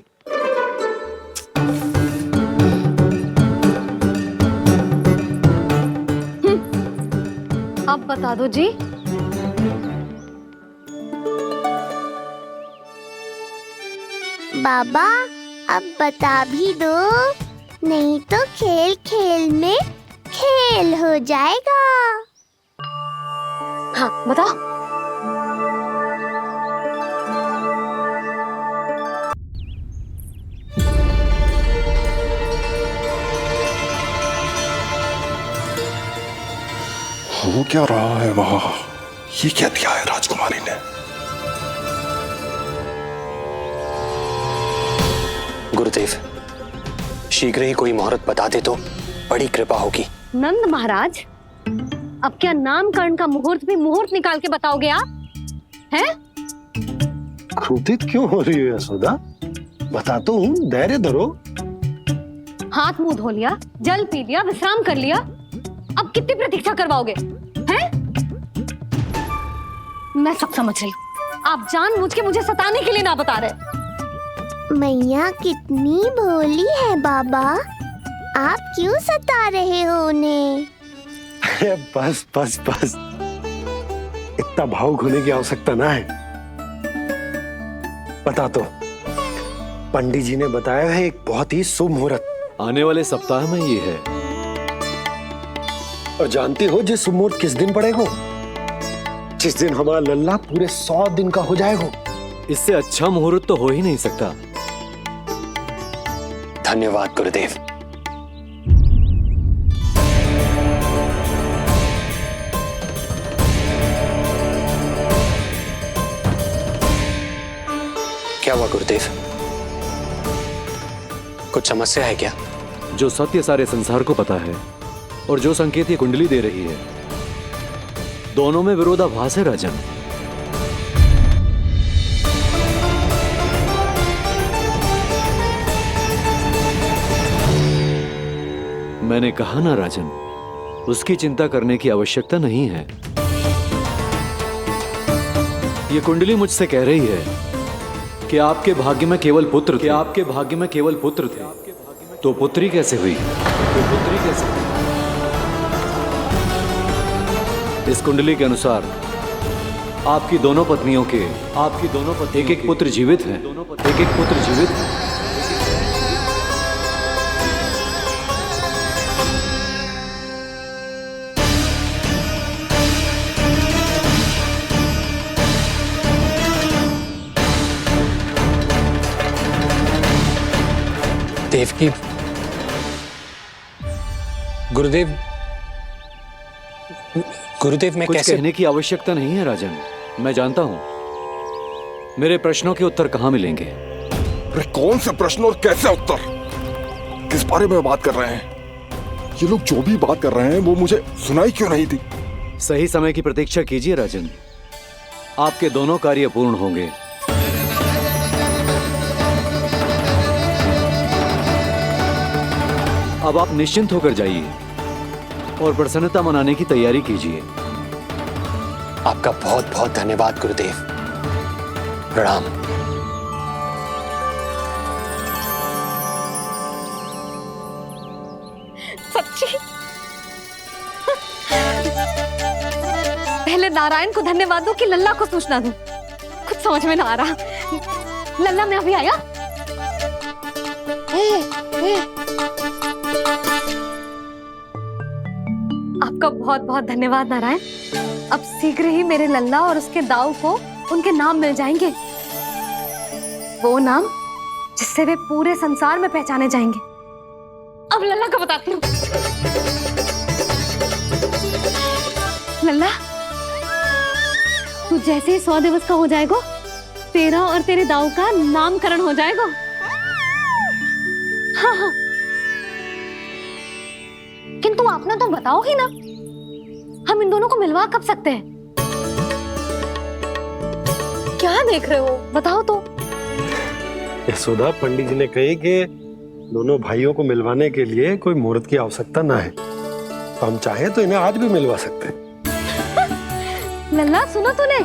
अब बता दो जी। बाबा अब बता भी दो, नहीं तो खेल खेल में खेल हो जाएगा। हाँ बताओ। हो क्या रहा है वहां? ये क्या दिया है राजकुमारी ने? गुरुदेव, शीघ्र ही कोई मुहूर्त बता दे तो बड़ी कृपा होगी। नंद महाराज, अब क्या नामकरण का मुहूर्त भी मुहूर्त निकाल के बताओगे आप? हैं? क्रोधित क्यों हो रही हो यशोदा? बताता हूँ, धैर्य धरो। हाथ मुंह धो लिया, जल पी लिया, विश्राम कर लिया, अब कितनी प्रतीक्षा करवाओगे? हैं? मैं सब समझ रही हूँ, आप जानबूझ के मुझे सताने के लिए ना बता रहे। मैया कितनी भोली है बाबा, आप क्यों सता रहे हो उन्हें? बस बस बस, इतना भावुक होने की आवश्यकता ना है। बता तो, पंडित जी ने बताया है एक बहुत ही शुभ मुहूर्त आने वाले सप्ताह में ये है। और जानती हो जिस शुभ मुहूर्त किस दिन पड़ेगा? जिस दिन हमारा लल्ला पूरे 100 दिन का हो जाएगा। इससे अच्छा मुहूर्त तो हो ही नहीं सकता। धन्यवाद गुरुदेव। क्या हुआ गुरुदेव? कुछ समस्या है क्या? जो सत्य सारे संसार को पता है और जो संकेत ये कुंडली दे रही है, दोनों में विरोधाभास है राजन। मैंने कहा ना राजन, उसकी चिंता करने की आवश्यकता नहीं है। ये कुंडली मुझसे कह रही है कि आपके भाग्य में केवल पुत्र थे। आपके भाग्य में केवल पुत्र थे, तो पुत्री कैसे हुई? इस कुंडली के अनुसार आपकी दोनों पत्नियों के एक एक पुत्र जीवित हैं। देवकी, गुरुदेव मैं कुछ कैसे? कहने की आवश्यकता नहीं है राजन, मैं जानता हूं मेरे प्रश्नों के उत्तर कहां मिलेंगे। अरे कौन से प्रश्न और कैसे उत्तर? किस बारे में बात कर रहे हैं? ये लोग जो भी बात कर रहे हैं वो मुझे सुनाई क्यों नहीं दी? सही समय की प्रतीक्षा कीजिए राजन, आपके दोनों कार्य पूर्ण होंगे। अब आप निश्चिंत होकर जाइए और प्रसन्नता मनाने की तैयारी कीजिए। आपका बहुत बहुत धन्यवाद गुरुदेव। प्रणाम। सच्ची? पहले नारायण को धन्यवाद दूं कि लल्ला को सूचना दूं? कुछ समझ में ना आ रहा। लल्ला मैं अभी आया। आपका बहुत बहुत धन्यवाद नारायण। अब शीघ्र ही मेरे लल्ला और उसके दाऊ को उनके नाम मिल जाएंगे, वो नाम जिससे वे पूरे संसार में पहचाने जाएंगे। अब लल्ला को बताती हूँ। लल्ला, तू जैसे ही 100 दिवस का हो जाएगा, तेरा और तेरे दाऊ का नामकरण हो जाएगा। हाँ हाँ, किंतु आपने तो बताओ ही ना, हम इन दोनों को मिलवा कब सकते हैं? क्या देख रहे हो, बताओ तो। यशोदा, पंडित जी ने कही कि दोनों भाइयों को मिलवाने के लिए कोई मुहूर्त की आवश्यकता ना है, तो हम चाहे तो इन्हें आज भी मिलवा सकते हैं। लल्ला सुनो तूने,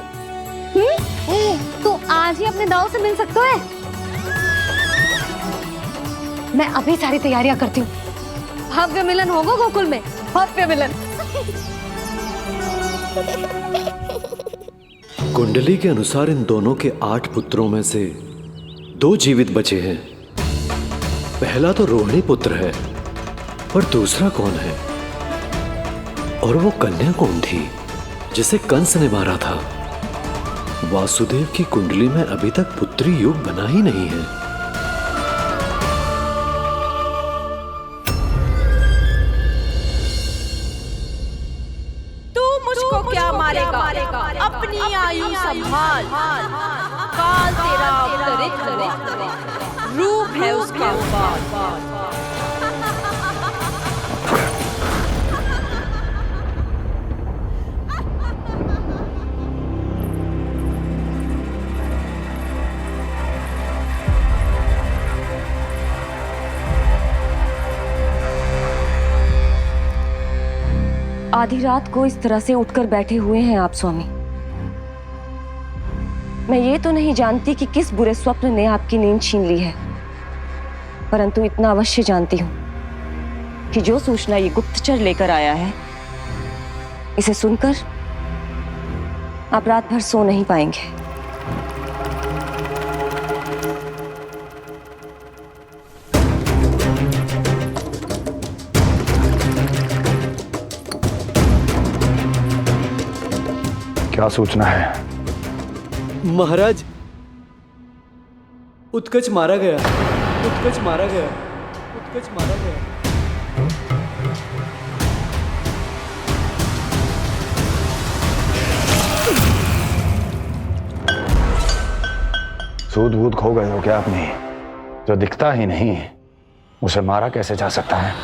तू आज ही अपने दाऊ से मिल सकते है। मैं अभी सारी तैयारियां करती हूँ। भव्य मिलन होगा गोकुल में, भव्य मिलन। कुंडली के अनुसार इन दोनों के 8 पुत्रों में से 2 जीवित बचे हैं। पहला तो रोहिणी पुत्र है, पर दूसरा कौन है? और वो कन्या कौन थी जिसे कंस ने मारा था? वासुदेव की कुंडली में अभी तक पुत्री योग बना ही नहीं है। तू मुझको क्या मारेगा? अपनी आयु संभाल। काल तेरा अवतरित रूप है उसका। आधी रात को इस तरह से उठकर बैठे हुए हैं आप स्वामी। मैं ये तो नहीं जानती कि किस बुरे स्वप्न ने आपकी नींद छीन ली है, परंतु इतना अवश्य जानती हूँ कि जो सूचना ये गुप्तचर लेकर आया है, इसे सुनकर आप रात भर सो नहीं पाएंगे। क्या सूचना है? महाराज, उत्कच मारा गया, उत्कच मारा गया, उत्कच मारा गया। सूद वूद खो गए हो क्या अपनी? जो दिखता ही नहीं उसे मारा कैसे जा सकता है?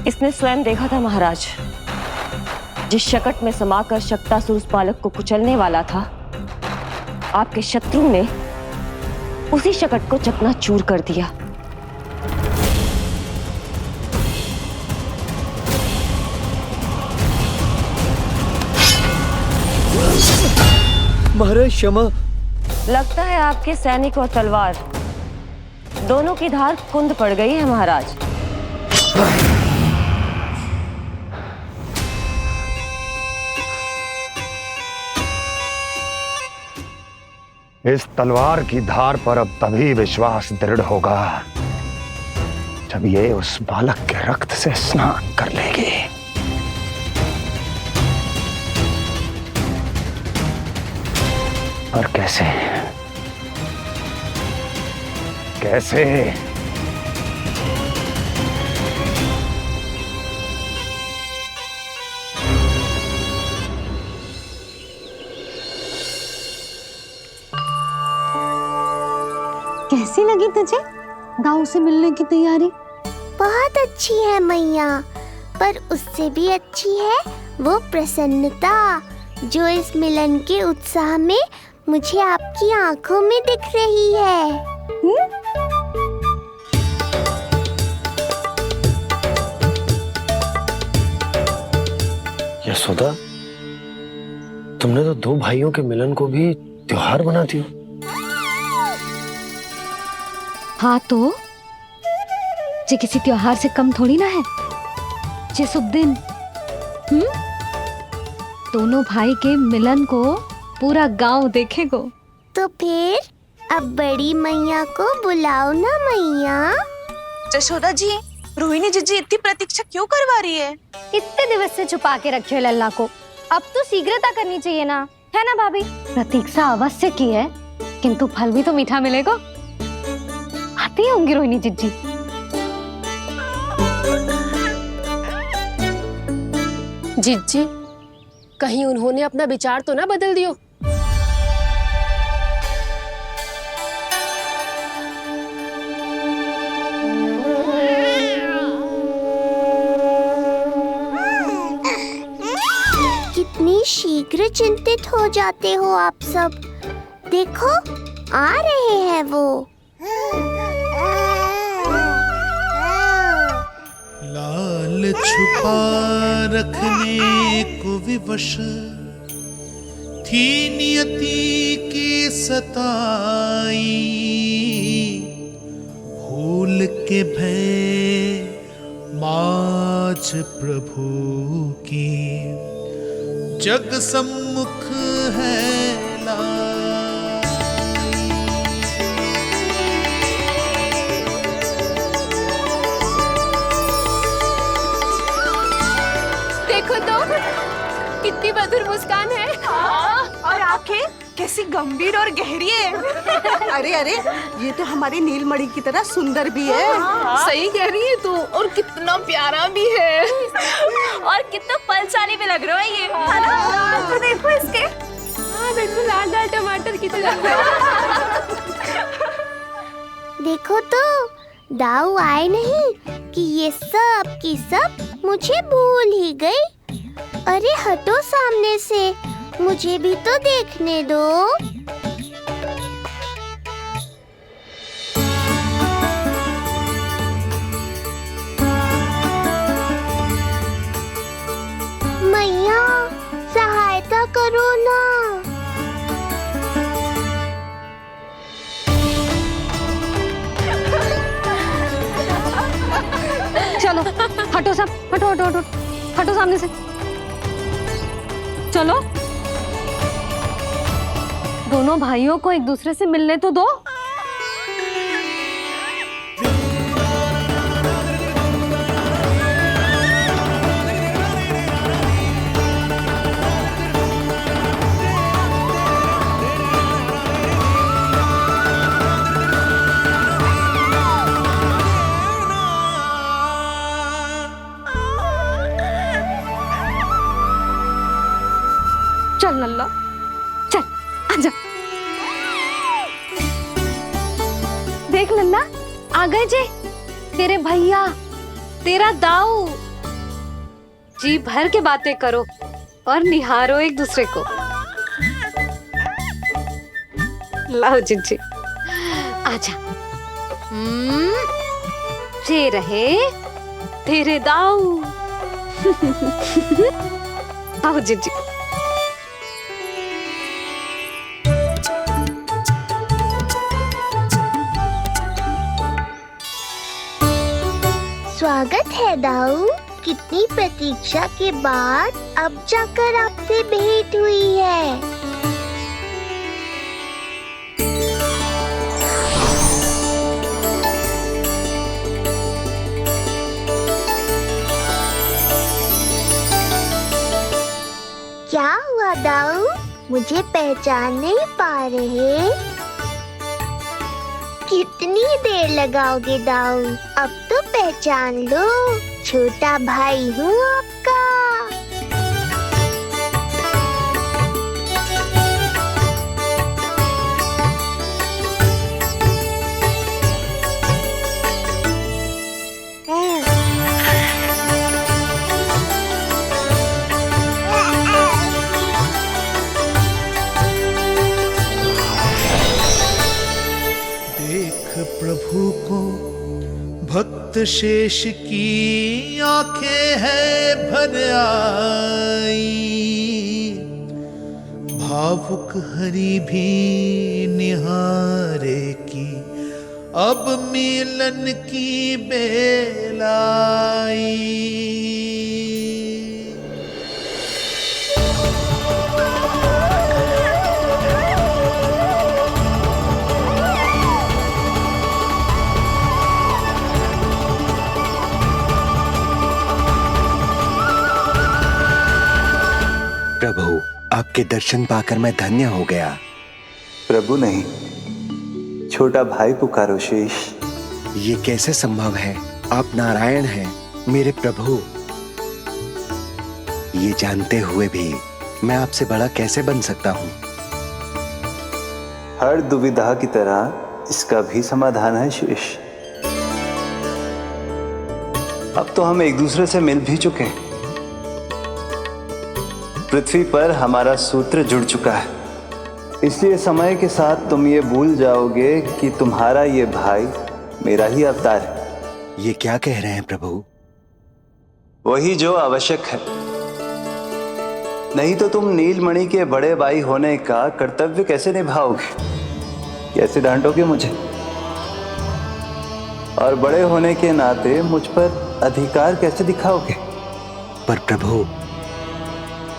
इसने स्वयं देखा था महाराज। जिस शकट में समाकर शक्तासुर उस बालक को कुचलने वाला था, आपके शत्रु ने उसी शकट को चकनाचूर कर दिया। महाराज क्षमा। लगता है आपके सैनिक और तलवार दोनों की धार कुंद पड़ गई है महाराज। इस तलवार की धार पर अब तभी विश्वास दृढ़ होगा जब ये उस बालक के रक्त से स्नान कर लेगी। और कैसे? कैसे? कैसी लगी तुझे दाऊ से मिलने की तैयारी? बहुत अच्छी है मैया, पर उससे भी अच्छी है वो प्रसन्नता जो इस मिलन के उत्साह में मुझे आपकी आंखों में दिख रही है। यशोदा, तुमने तो 2 भाइयों के मिलन को भी त्योहार बना दिया। हाँ तो जे किसी त्योहार से कम थोड़ी ना है। जे शुभ दिन दोनों भाई के मिलन को पूरा गांव देखेगो। तो फिर अब बड़ी मैया को बुलाओ ना मैया। यशोदा जी, रोहिणी जीजी इतनी प्रतीक्षा क्यों करवा रही है? इतने दिवस से छुपा के रखे हो लल्ला को, अब तो शीघ्रता करनी चाहिए ना, है ना भाभी? प्रतीक्षा अवश्य की है, किंतु फल भी तो मीठा मिलेगा। आती होंगी रोहिणी जीजी। जीजी, कहीं उन्होंने अपना विचार तो ना बदल दियो? कितनी शीघ्र चिंतित हो जाते हो आप सब। देखो आ रहे हैं वो। लाल छुपा रखने को विवश थी नियति की सताई, भूल के भय माज प्रभु की जग सम्मुख है देखो तो कितनी मधुर मुस्कान है। और आंखें कैसी गंभीर और गहरी है। अरे अरे, ये तो हमारी नीलमणि की तरह सुंदर भी है। सही कह रही है तू, और कितना प्यारा भी है। और कितना बलशाली भी लग रहा है ये, है ना? तो देखो इसके, हाँ देखो लाल लाल टमाटर की तरह। देखो तो दाऊ आए नहीं कि ये सब की सब मुझे भूल ही गई। अरे हटो सामने से, मुझे भी तो देखने दो। मैया सहायता करो ना। चलो हटो सब, हटो हटो हटो हटो सामने से। चलो दोनों भाइयों को एक दूसरे से मिलने तो दो। चल नल्ला, चल आजा। देख नन्ना, आ गए जे तेरे भैया, तेरा दाऊ। जी भर के बातें करो और निहारो एक दूसरे को। लाओ जिज्जी, आजा। ये रहे तेरे दाऊ। आओ जिज्जी। स्वागत है दाऊ। कितनी प्रतीक्षा के बाद अब जाकर आपसे भेंट हुई है। क्या हुआ दाऊ, मुझे पहचान नहीं पा रहे? कितनी देर लगाओगे दाऊ? अब तो पहचान लो, छोटा भाई हूँ आपका। प्रभु को भक्त शेष की आंखें है भर आई, भावुक हरि भी निहारे की अब मिलन की बेलाई। प्रभु, आपके दर्शन पाकर मैं धन्य हो गया। प्रभु नहीं, छोटा भाई पुकारो शेष। ये कैसे संभव है? आप नारायण हैं, मेरे प्रभु। ये जानते हुए भी मैं आपसे बड़ा कैसे बन सकता हूँ? हर दुविधा की तरह इसका भी समाधान है शेष। अब तो हम एक दूसरे से मिल भी चुके हैं। पृथ्वी पर हमारा सूत्र जुड़ चुका है, इसलिए समय के साथ तुम ये भूल जाओगे कि तुम्हारा ये भाई मेरा ही अवतार है। ये क्या कह रहे हैं प्रभु? वही जो आवश्यक है। नहीं तो तुम नीलमणि के बड़े भाई होने का कर्तव्य कैसे निभाओगे? कैसे डांटोगे मुझे? और बड़े होने के नाते मुझ पर अधिकार कैसे दिखाओगे? पर प्रभु,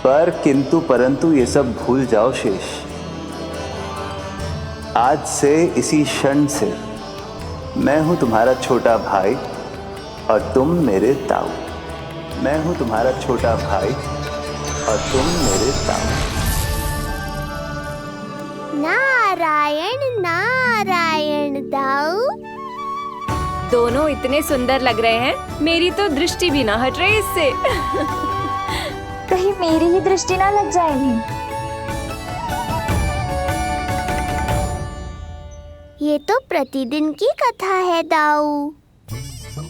पर किंतु परंतु ये सब भूल जाओ शेष। आज से इसी क्षण से मैं हूं तुम्हारा छोटा भाई और तुम मेरे ताऊ। मैं हूं तुम्हारा छोटा भाई और तुम मेरे ताऊ। नारायण नारायण दाऊ। दोनों इतने सुंदर लग रहे हैं, मेरी तो दृष्टि भी ना हट रही इससे। कहीं मेरी ही दृष्टि ना लग जाए नहीं। ये तो प्रतिदिन की कथा है दाऊ।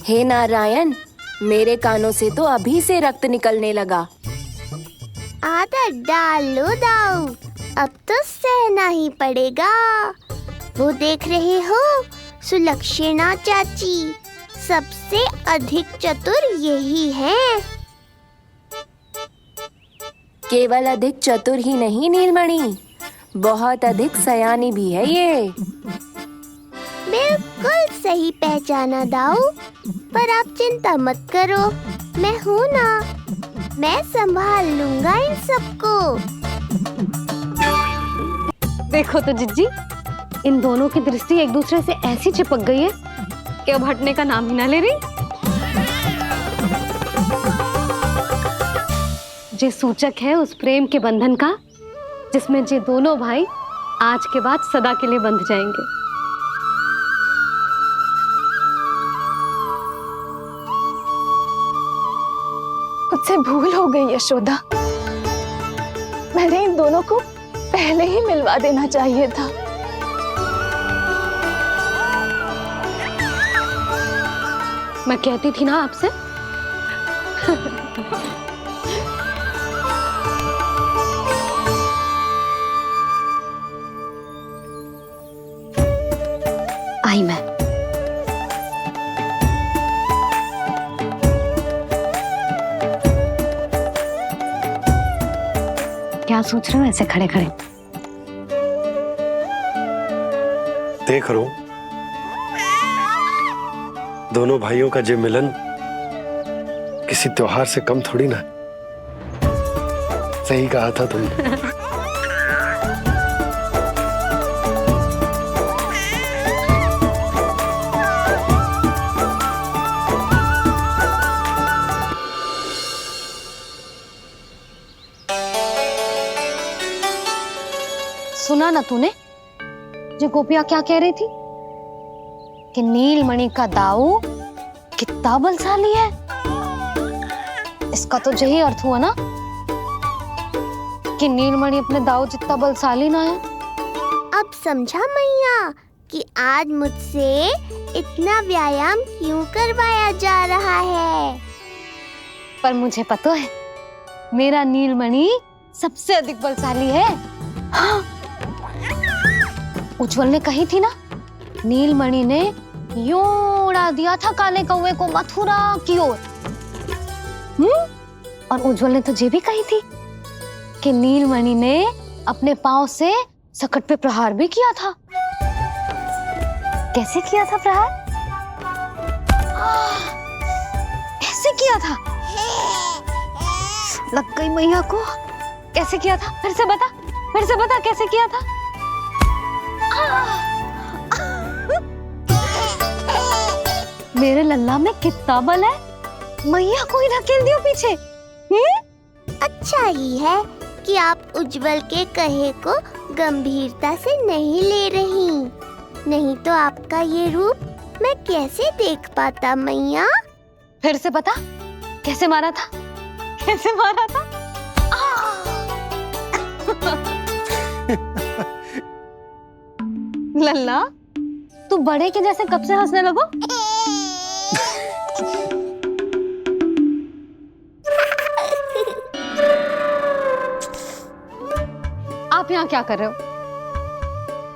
हे नारायण, मेरे कानों से तो अभी से रक्त निकलने लगा। आदत डाल लो दाऊ, अब तो सहना ही पड़ेगा। वो देख रहे हो, सुलक्षणा चाची सबसे अधिक चतुर यही है। केवल अधिक चतुर ही नहीं नीलमणि, बहुत अधिक सयानी भी है ये। बिल्कुल सही पहचाना दाऊ, पर आप चिंता मत करो, मैं हूँ ना, मैं संभाल लूंगा इन सबको। देखो तो जिज्जी, इन दोनों की दृष्टि एक दूसरे से ऐसी चिपक गई है कि अब हटने का नाम ही ना ले रही। जे सूचक है उस प्रेम के बंधन का, जिसमें जे दोनों भाई आज के बाद सदा के लिए बंध जाएंगे। मुझसे भूल हो गई यशोदा, मैंने इन दोनों को पहले ही मिलवा देना चाहिए था। मैं कहती थी ना आपसे। आई मैं। क्या सोच रहे हो ऐसे खड़े खड़े? देख रहा हूं दोनों भाइयों का जे मिलन किसी त्योहार से कम थोड़ी ना। सही कहा था तुमने। सुना ना तूने जो गोपिया क्या कह रही थी कि नीलमणि का दाऊ कितना बलशाली है। इसका तो यही अर्थ हुआ ना कि नीलमणि अपने दाऊ जितना बलशाली ना है। अब समझा मैया कि आज मुझसे इतना व्यायाम क्यों करवाया जा रहा है। पर मुझे पता है मेरा नीलमणि सबसे अधिक बलशाली है। हाँ। उज्जवल ने कही थी ना, नीलमणि ने यूं उड़ा दिया था काले कौवे को मथुरा की ओर। और उज्जवल ने तो ये भी कही थी कि नीलमणि ने अपने पांव से सकट पे प्रहार भी किया था। कैसे किया था प्रहार? ऐसे किया था। लग गई मैया को। कैसे किया था? फिर से बता कैसे किया था? मेरे लल्ला में कितना बल है। मैया को ही धकेल दियो पीछे। अच्छा ही है कि आप उज्जवल के कहे को गंभीरता से नहीं ले रही, नहीं तो आपका ये रूप मैं कैसे देख पाता मैया। फिर से बता कैसे मारा था? कैसे मारा था? लल्ला तू बड़े के जैसे कब से हंसने लगो? आप यहाँ क्या कर रहे हो?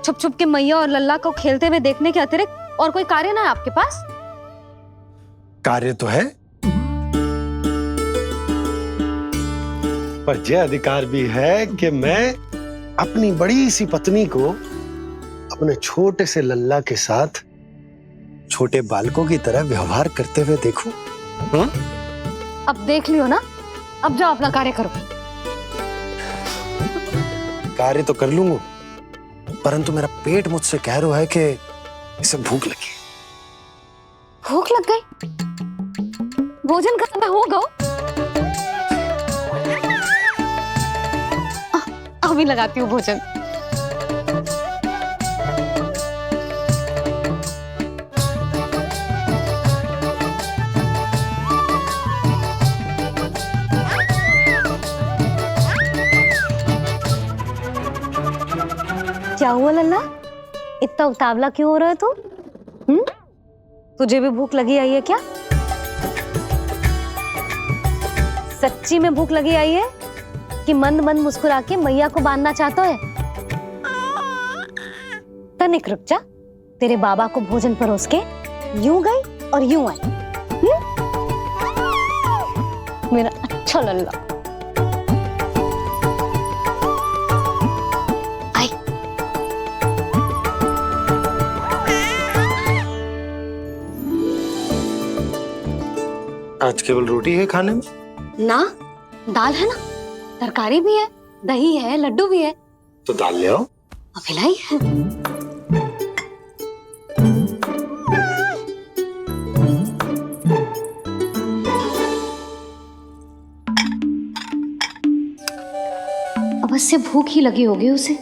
छुप छुप के मैया और लल्ला को खेलते हुए देखने के अतिरिक्त और कोई कार्य ना है आपके पास? कार्य तो है, पर यह अधिकार भी है कि मैं अपनी बड़ी सी पत्नी को अपने छोटे से लल्ला के साथ छोटे बालकों की तरह व्यवहार करते हुए देखूं। हाँ? अब देख लियो ना, अब जाओ अपना कार्य करो। कार्य तो कर लूंगा, परंतु मेरा पेट मुझसे कह रहा है कि इसे भूख लगी। भूख लग गई? भोजन का समय होगा। अभी लगाती हूँ भोजन। क्या हुआ लल्ला, इतना उतावला क्यों हो रहा है तू? तुझे भी भूख लगी आई है क्या? सच्ची में भूख लगी आई है कि मंद मंद मुस्कुरा के मैया को बांधना चाहता है? तनिक रुक जा, तेरे बाबा को भोजन परोस के यूं गई और यूं आई। मेरा अच्छा लल्ला। आज केवल रोटी है खाने में? ना, दाल है ना, तरकारी भी है, दही है, लड्डू भी है। तो दाल ले आओ। अभी लाई है। अवश्य भूख ही लगी होगी उसे।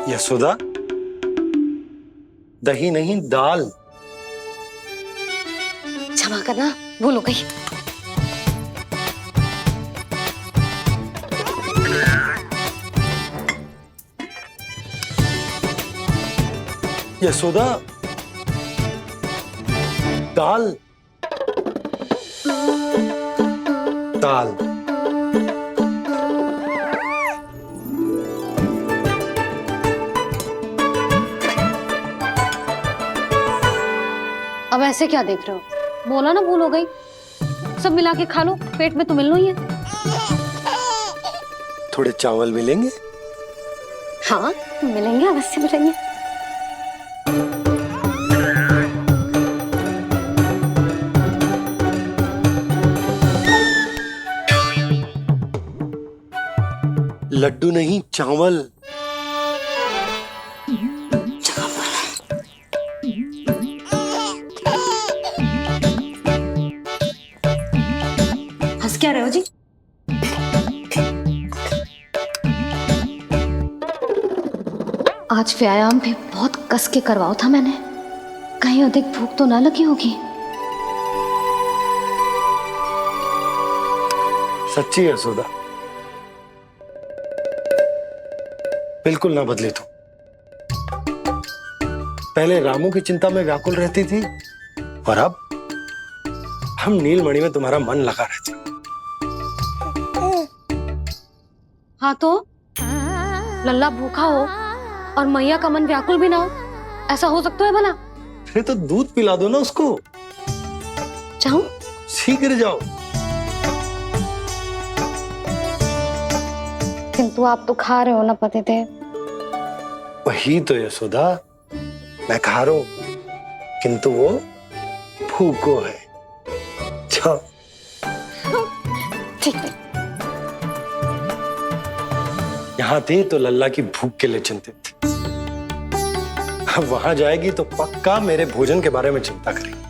यशोदा, दही नहीं दाल। क्षमा करना, भूल हो गई। यशोदा, दाल दाल। अब ऐसे क्या देख रहे हो? बोला ना भूल हो गई। सब मिला के खा लो, पेट में तो मिलना ही है। थोड़े चावल मिलेंगे? हाँ मिलेंगे, अवश्य मिलेंगे। लड्डू नहीं, चावल। हंस क्या रहे हो जी? आज व्यायाम भी बहुत कस के करवाओ था मैंने, कहीं अधिक भूख तो ना लगी होगी। सच्ची है सुधा, बिल्कुल ना बदले तू। पहले रामू की चिंता में व्याकुल रहती थी और अब हम नीलमणि में तुम्हारा मन लगा रहता। हाँ तो लल्ला भूखा हो और मैया का मन व्याकुल भी ना हो, ऐसा हो सकता है भला? फिर तो दूध पिला दो ना उसको। जाऊं? शीघ्र जाओ। किंतु आप तो खा रहे हो ना पतिदेव। वही तो यशोदा, मैं खा रहा हूं, किंतु वो भूखो है। जाओ। ठीक है। यहाँ थी तो लल्ला की भूख के लिए चिंतित थी, अब वहां जाएगी तो पक्का मेरे भोजन के बारे में चिंता करेगी।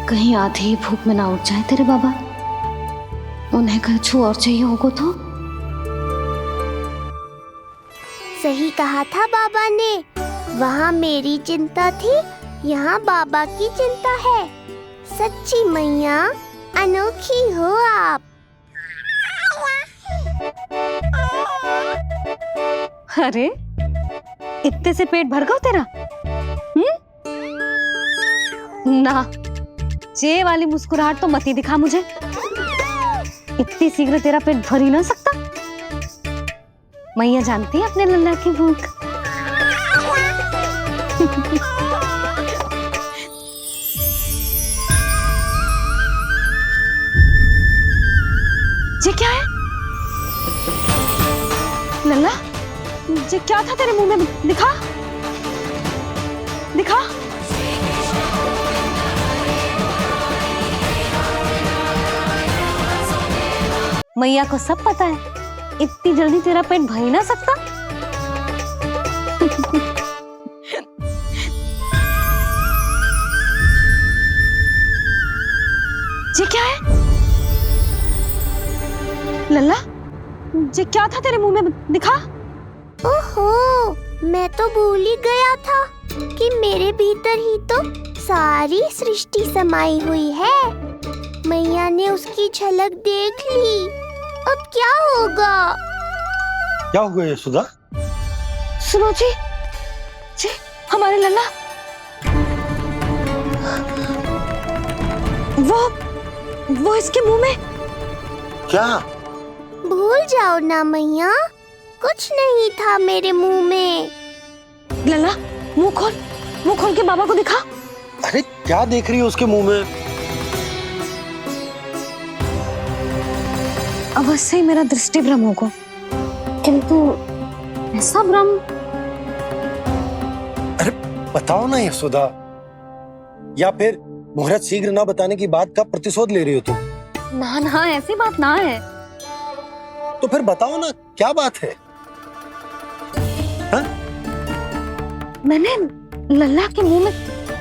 कहीं आधे ही भूख में ना उठ जाए तेरे बाबा, उन्हें कुछ और चाहिए होगा तो? सही कहा था बाबा ने, वहाँ मेरी चिंता थी, यहाँ बाबा की चिंता है। सच्ची मैया, अनोखी हो आप। अरे इतने से पेट भर गया तेरा? ना, ये वाली मुस्कुराहट तो मत ही दिखा मुझे। इतनी शीघ्र तेरा पेट भर ही ना सकता। मैया जानती है अपने लल्ला की भूख। ये क्या है? लल्ला, ये क्या था तेरे मुंह में? दिखा दिखा। मैया को सब पता है, इतनी जल्दी तेरा पेट भर ही ना सकता। ये क्या है? लल्ला, ये क्या था तेरे मुंह में? दिखा। ओहो, मैं तो भूल ही गया था कि मेरे भीतर ही तो सारी सृष्टि समाई हुई है। मैया ने उसकी झलक देख ली, अब क्या होगा? क्या हुआ यशोदा? सुनो जी, हमारे लल्ला वो इसके मुंह में। क्या? भूल जाओ ना मैया, कुछ नहीं था मेरे मुंह में। लल्ला, मुंह खोल के बाबा को दिखा। अरे क्या देख रही है उसके मुंह में? अवश्य ही मेरा दृष्टि भ्रम होगा, किंतु ऐसा भ्रम। अरे बताओ ना यशोदा, या फिर मुहूर्त शीघ्र ना बताने की बात का प्रतिशोध ले रही हो तुम? ना, ऐसी बात ना है। तो फिर बताओ ना, क्या बात है? हा? मैंने लल्ला के मुंह में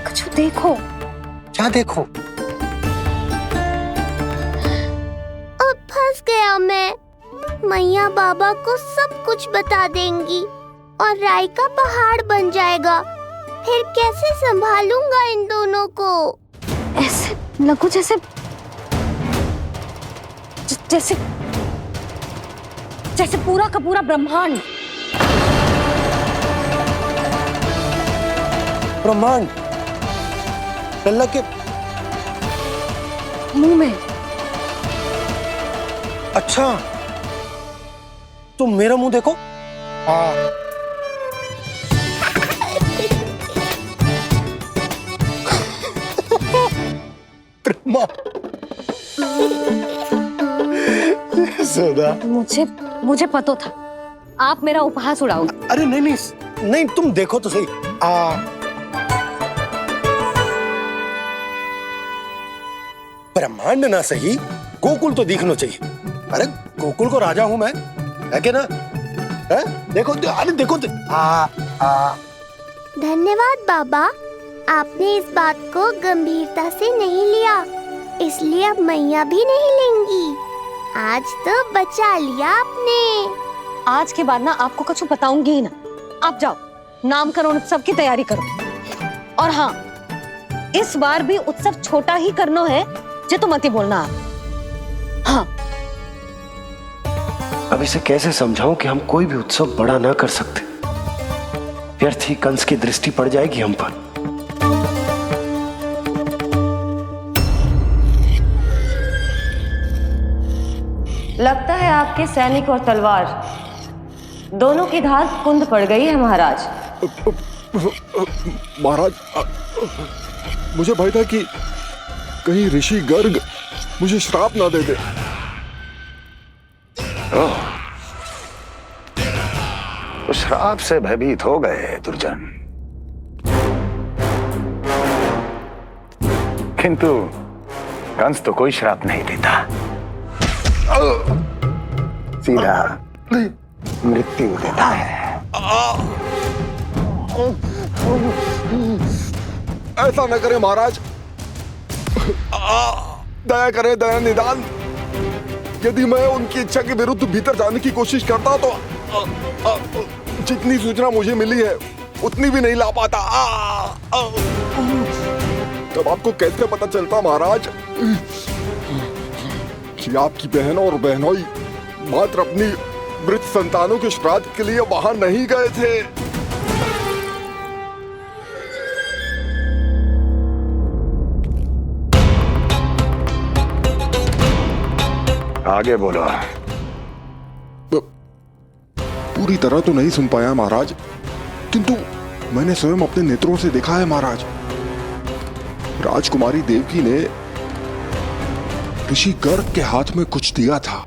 कुछ देखो। क्या देखो? अब फंस गया मैं। मैया बाबा को सब कुछ बता देंगी और राय का पहाड़ बन जाएगा। फिर कैसे संभालूंगा इन दोनों को? ऐसे लगो जैसे पूरा का पूरा ब्रह्मांड लल्ला के मुंह में। अच्छा, तुम मेरा मुंह देखो। यशोदा, मुझे पता था आप मेरा उपहास उड़ाओगे। अरे नहीं, तुम देखो तो सही। ब्रह्मांड ना सही, गोकुल तो दिखना चाहिए। अरे गोकुल को राजा हूं मैं, है कि ना? है? देखो, अरे देखो। धन्यवाद बाबा, आपने इस बात को गंभीरता से नहीं लिया, इसलिए अब मैया भी नहीं लेंगी। आज तो बचा लिया आपने। आज के बाद ना आपको कुछ बताऊंगी ही ना। आप जाओ, नामकरण उत्सव की तैयारी करो। और हाँ, इस बार भी उत्सव छोटा ही करना है, जो तो मत ही बोलना आप। हाँ। अब इसे कैसे समझाऊं कि हम कोई भी उत्सव बड़ा ना कर सकते? व्यर्थ ही कंस की दृष्टि पड़ जाएगी हम पर। लगता है आपके सैनिक और तलवार दोनों की धार कुंद पड़ गई है महाराज। महाराज, मुझे भय था कि कहीं ऋषि गर्ग मुझे श्राप ना दे दे। तो श्राप से भयभीत हो गए दुर्जन, किंतु कंस तो कोई श्राप नहीं देता, सीधा मृत्यु देता है। ऐसा न करे महाराज, दया करे, दया निदान। यदि मैं उनकी इच्छा के विरुद्ध भीतर जाने की कोशिश करता तो जितनी सूचना मुझे मिली है उतनी भी नहीं ला पाता। तब आपको कैसे पता चलता महाराज कि आपकी बहन और बहनोई मात्र अपनी मृत संतानों के श्राद्ध के लिए वहां नहीं गए थे? आगे बोलो। पूरी तरह तो नहीं सुन पाया महाराज, किंतु मैंने स्वयं अपने नेत्रों से देखा है महाराज। राजकुमारी देवकी ने ऋषि गर्ग के हाथ में कुछ दिया था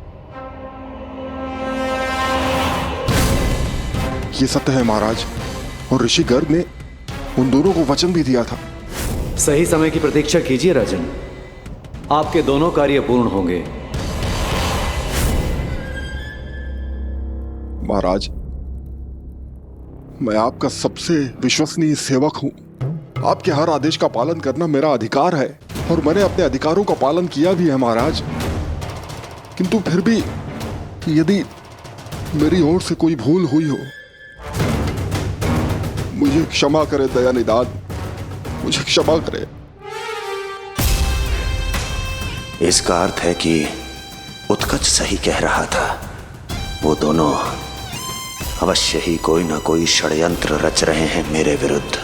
ये सत्य है महाराज, और ऋषि गर्ग ने उन दोनों को वचन भी दिया था। सही समय की प्रतीक्षा कीजिए राजन, आपके दोनों कार्य पूर्ण होंगे। महाराज, मैं आपका सबसे विश्वसनीय सेवक हूं। आपके हर आदेश का पालन करना मेरा अधिकार है, और मैंने अपने अधिकारों का पालन किया भी है महाराज। किंतु फिर भी यदि मेरी ओर से कोई भूल हुई हो, मुझे क्षमा करे दयानिधान, मुझे क्षमा करे। इसका अर्थ है कि उत्कच सही कह रहा था। वो दोनों अवश्य ही कोई ना कोई षड्यंत्र रच रहे हैं मेरे विरुद्ध।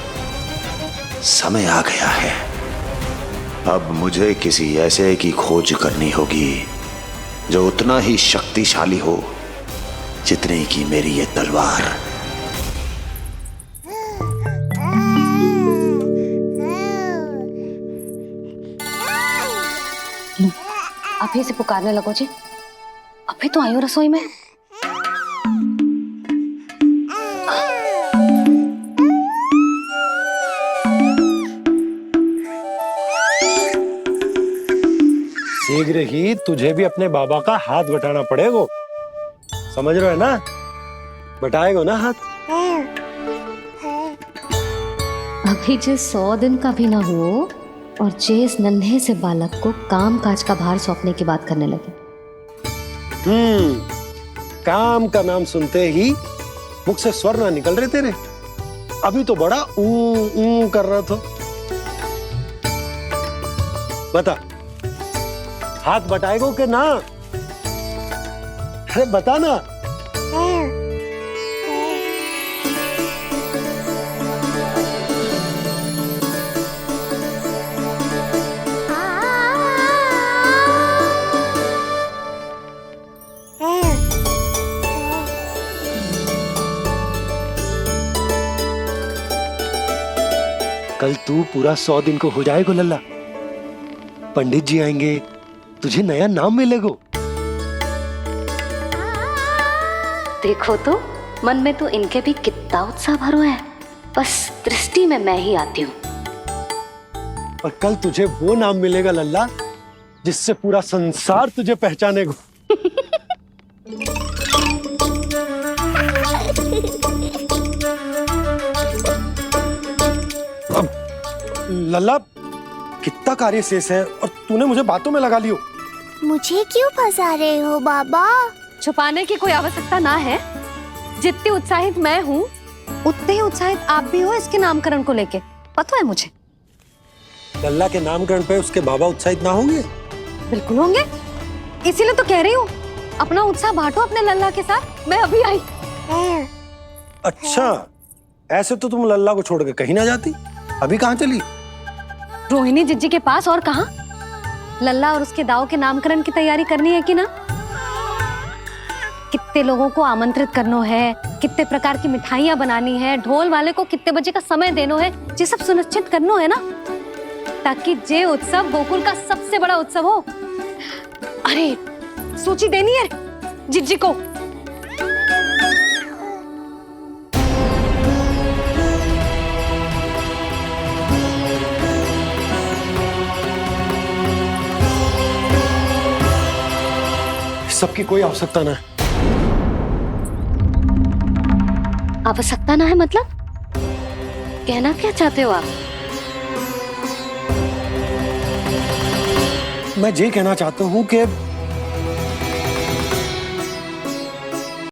समय आ गया है, अब मुझे किसी ऐसे की खोज करनी होगी जो उतना ही शक्तिशाली हो जितने की मेरी ये तलवार। अभी से पुकारने लगो जी, अभी तो आई हूँ रसोई में। शीघ्र ही तुझे भी अपने बाबा का हाथ बटाना पड़ेगा, समझ रहे हो ना? बटाएगा ना हाथ? अभी जे 100 दिन का भी ना हो और जे इस नन्हे से बालक को काम काज का भार सौंपने की बात करने लगे। काम का नाम सुनते ही मुख से स्वर ना निकल रहे तेरे। अभी तो बड़ा ऊ कर रहा था। बता, हाथ बटाएगो के ना? अरे बता ना। कल तू पूरा 100 दिन को हो जाएगा लल्ला। पंडित जी आएंगे, तुझे नया नाम मिलेगा। देखो तो मन में तो इनके भी कितना उत्साह भरो है, बस दृष्टि में मैं ही आती हूँ। और कल तुझे वो नाम मिलेगा लल्ला जिससे पूरा संसार तुझे पहचानेगा। अब लल्ला, कितना कार्य शेष है और तूने मुझे बातों में लगा लियो। मुझे क्यों फंसा रहे हो बाबा? छुपाने की कोई आवश्यकता ना है। जितनी उत्साहित मैं हूँ उतने ही उत्साहित आप भी हो इसके नामकरण को लेके, पता है मुझे। लल्ला के नामकरण पे उसके बाबा उत्साहित ना होंगे? बिल्कुल होंगे, इसीलिए तो कह रही हूँ अपना उत्साह बांटो अपने लल्ला के साथ। मैं अभी आई। अच्छा, ऐसे तो तुम लल्ला को छोड़ के कहीं ना जाती। अभी कहाँ चली? रोहिणी जिज्जी के पास, और कहाँ। लल्ला और उसके दाव के नामकरण की तैयारी करनी है कि ना? कितने लोगों को आमंत्रित करना है, कितने प्रकार की मिठाइयां बनानी है, ढोल वाले को कितने बजे का समय देना है, ये सब सुनिश्चित करना है ना, ताकि जे उत्सव गोकुल का सबसे बड़ा उत्सव हो। अरे सूची देनी है जिज्जी को। सबकी कोई आवश्यकता ना है। आवश्यकता ना है मतलब? कहना क्या चाहते हो आप? मैं ये कहना चाहता हूँ कि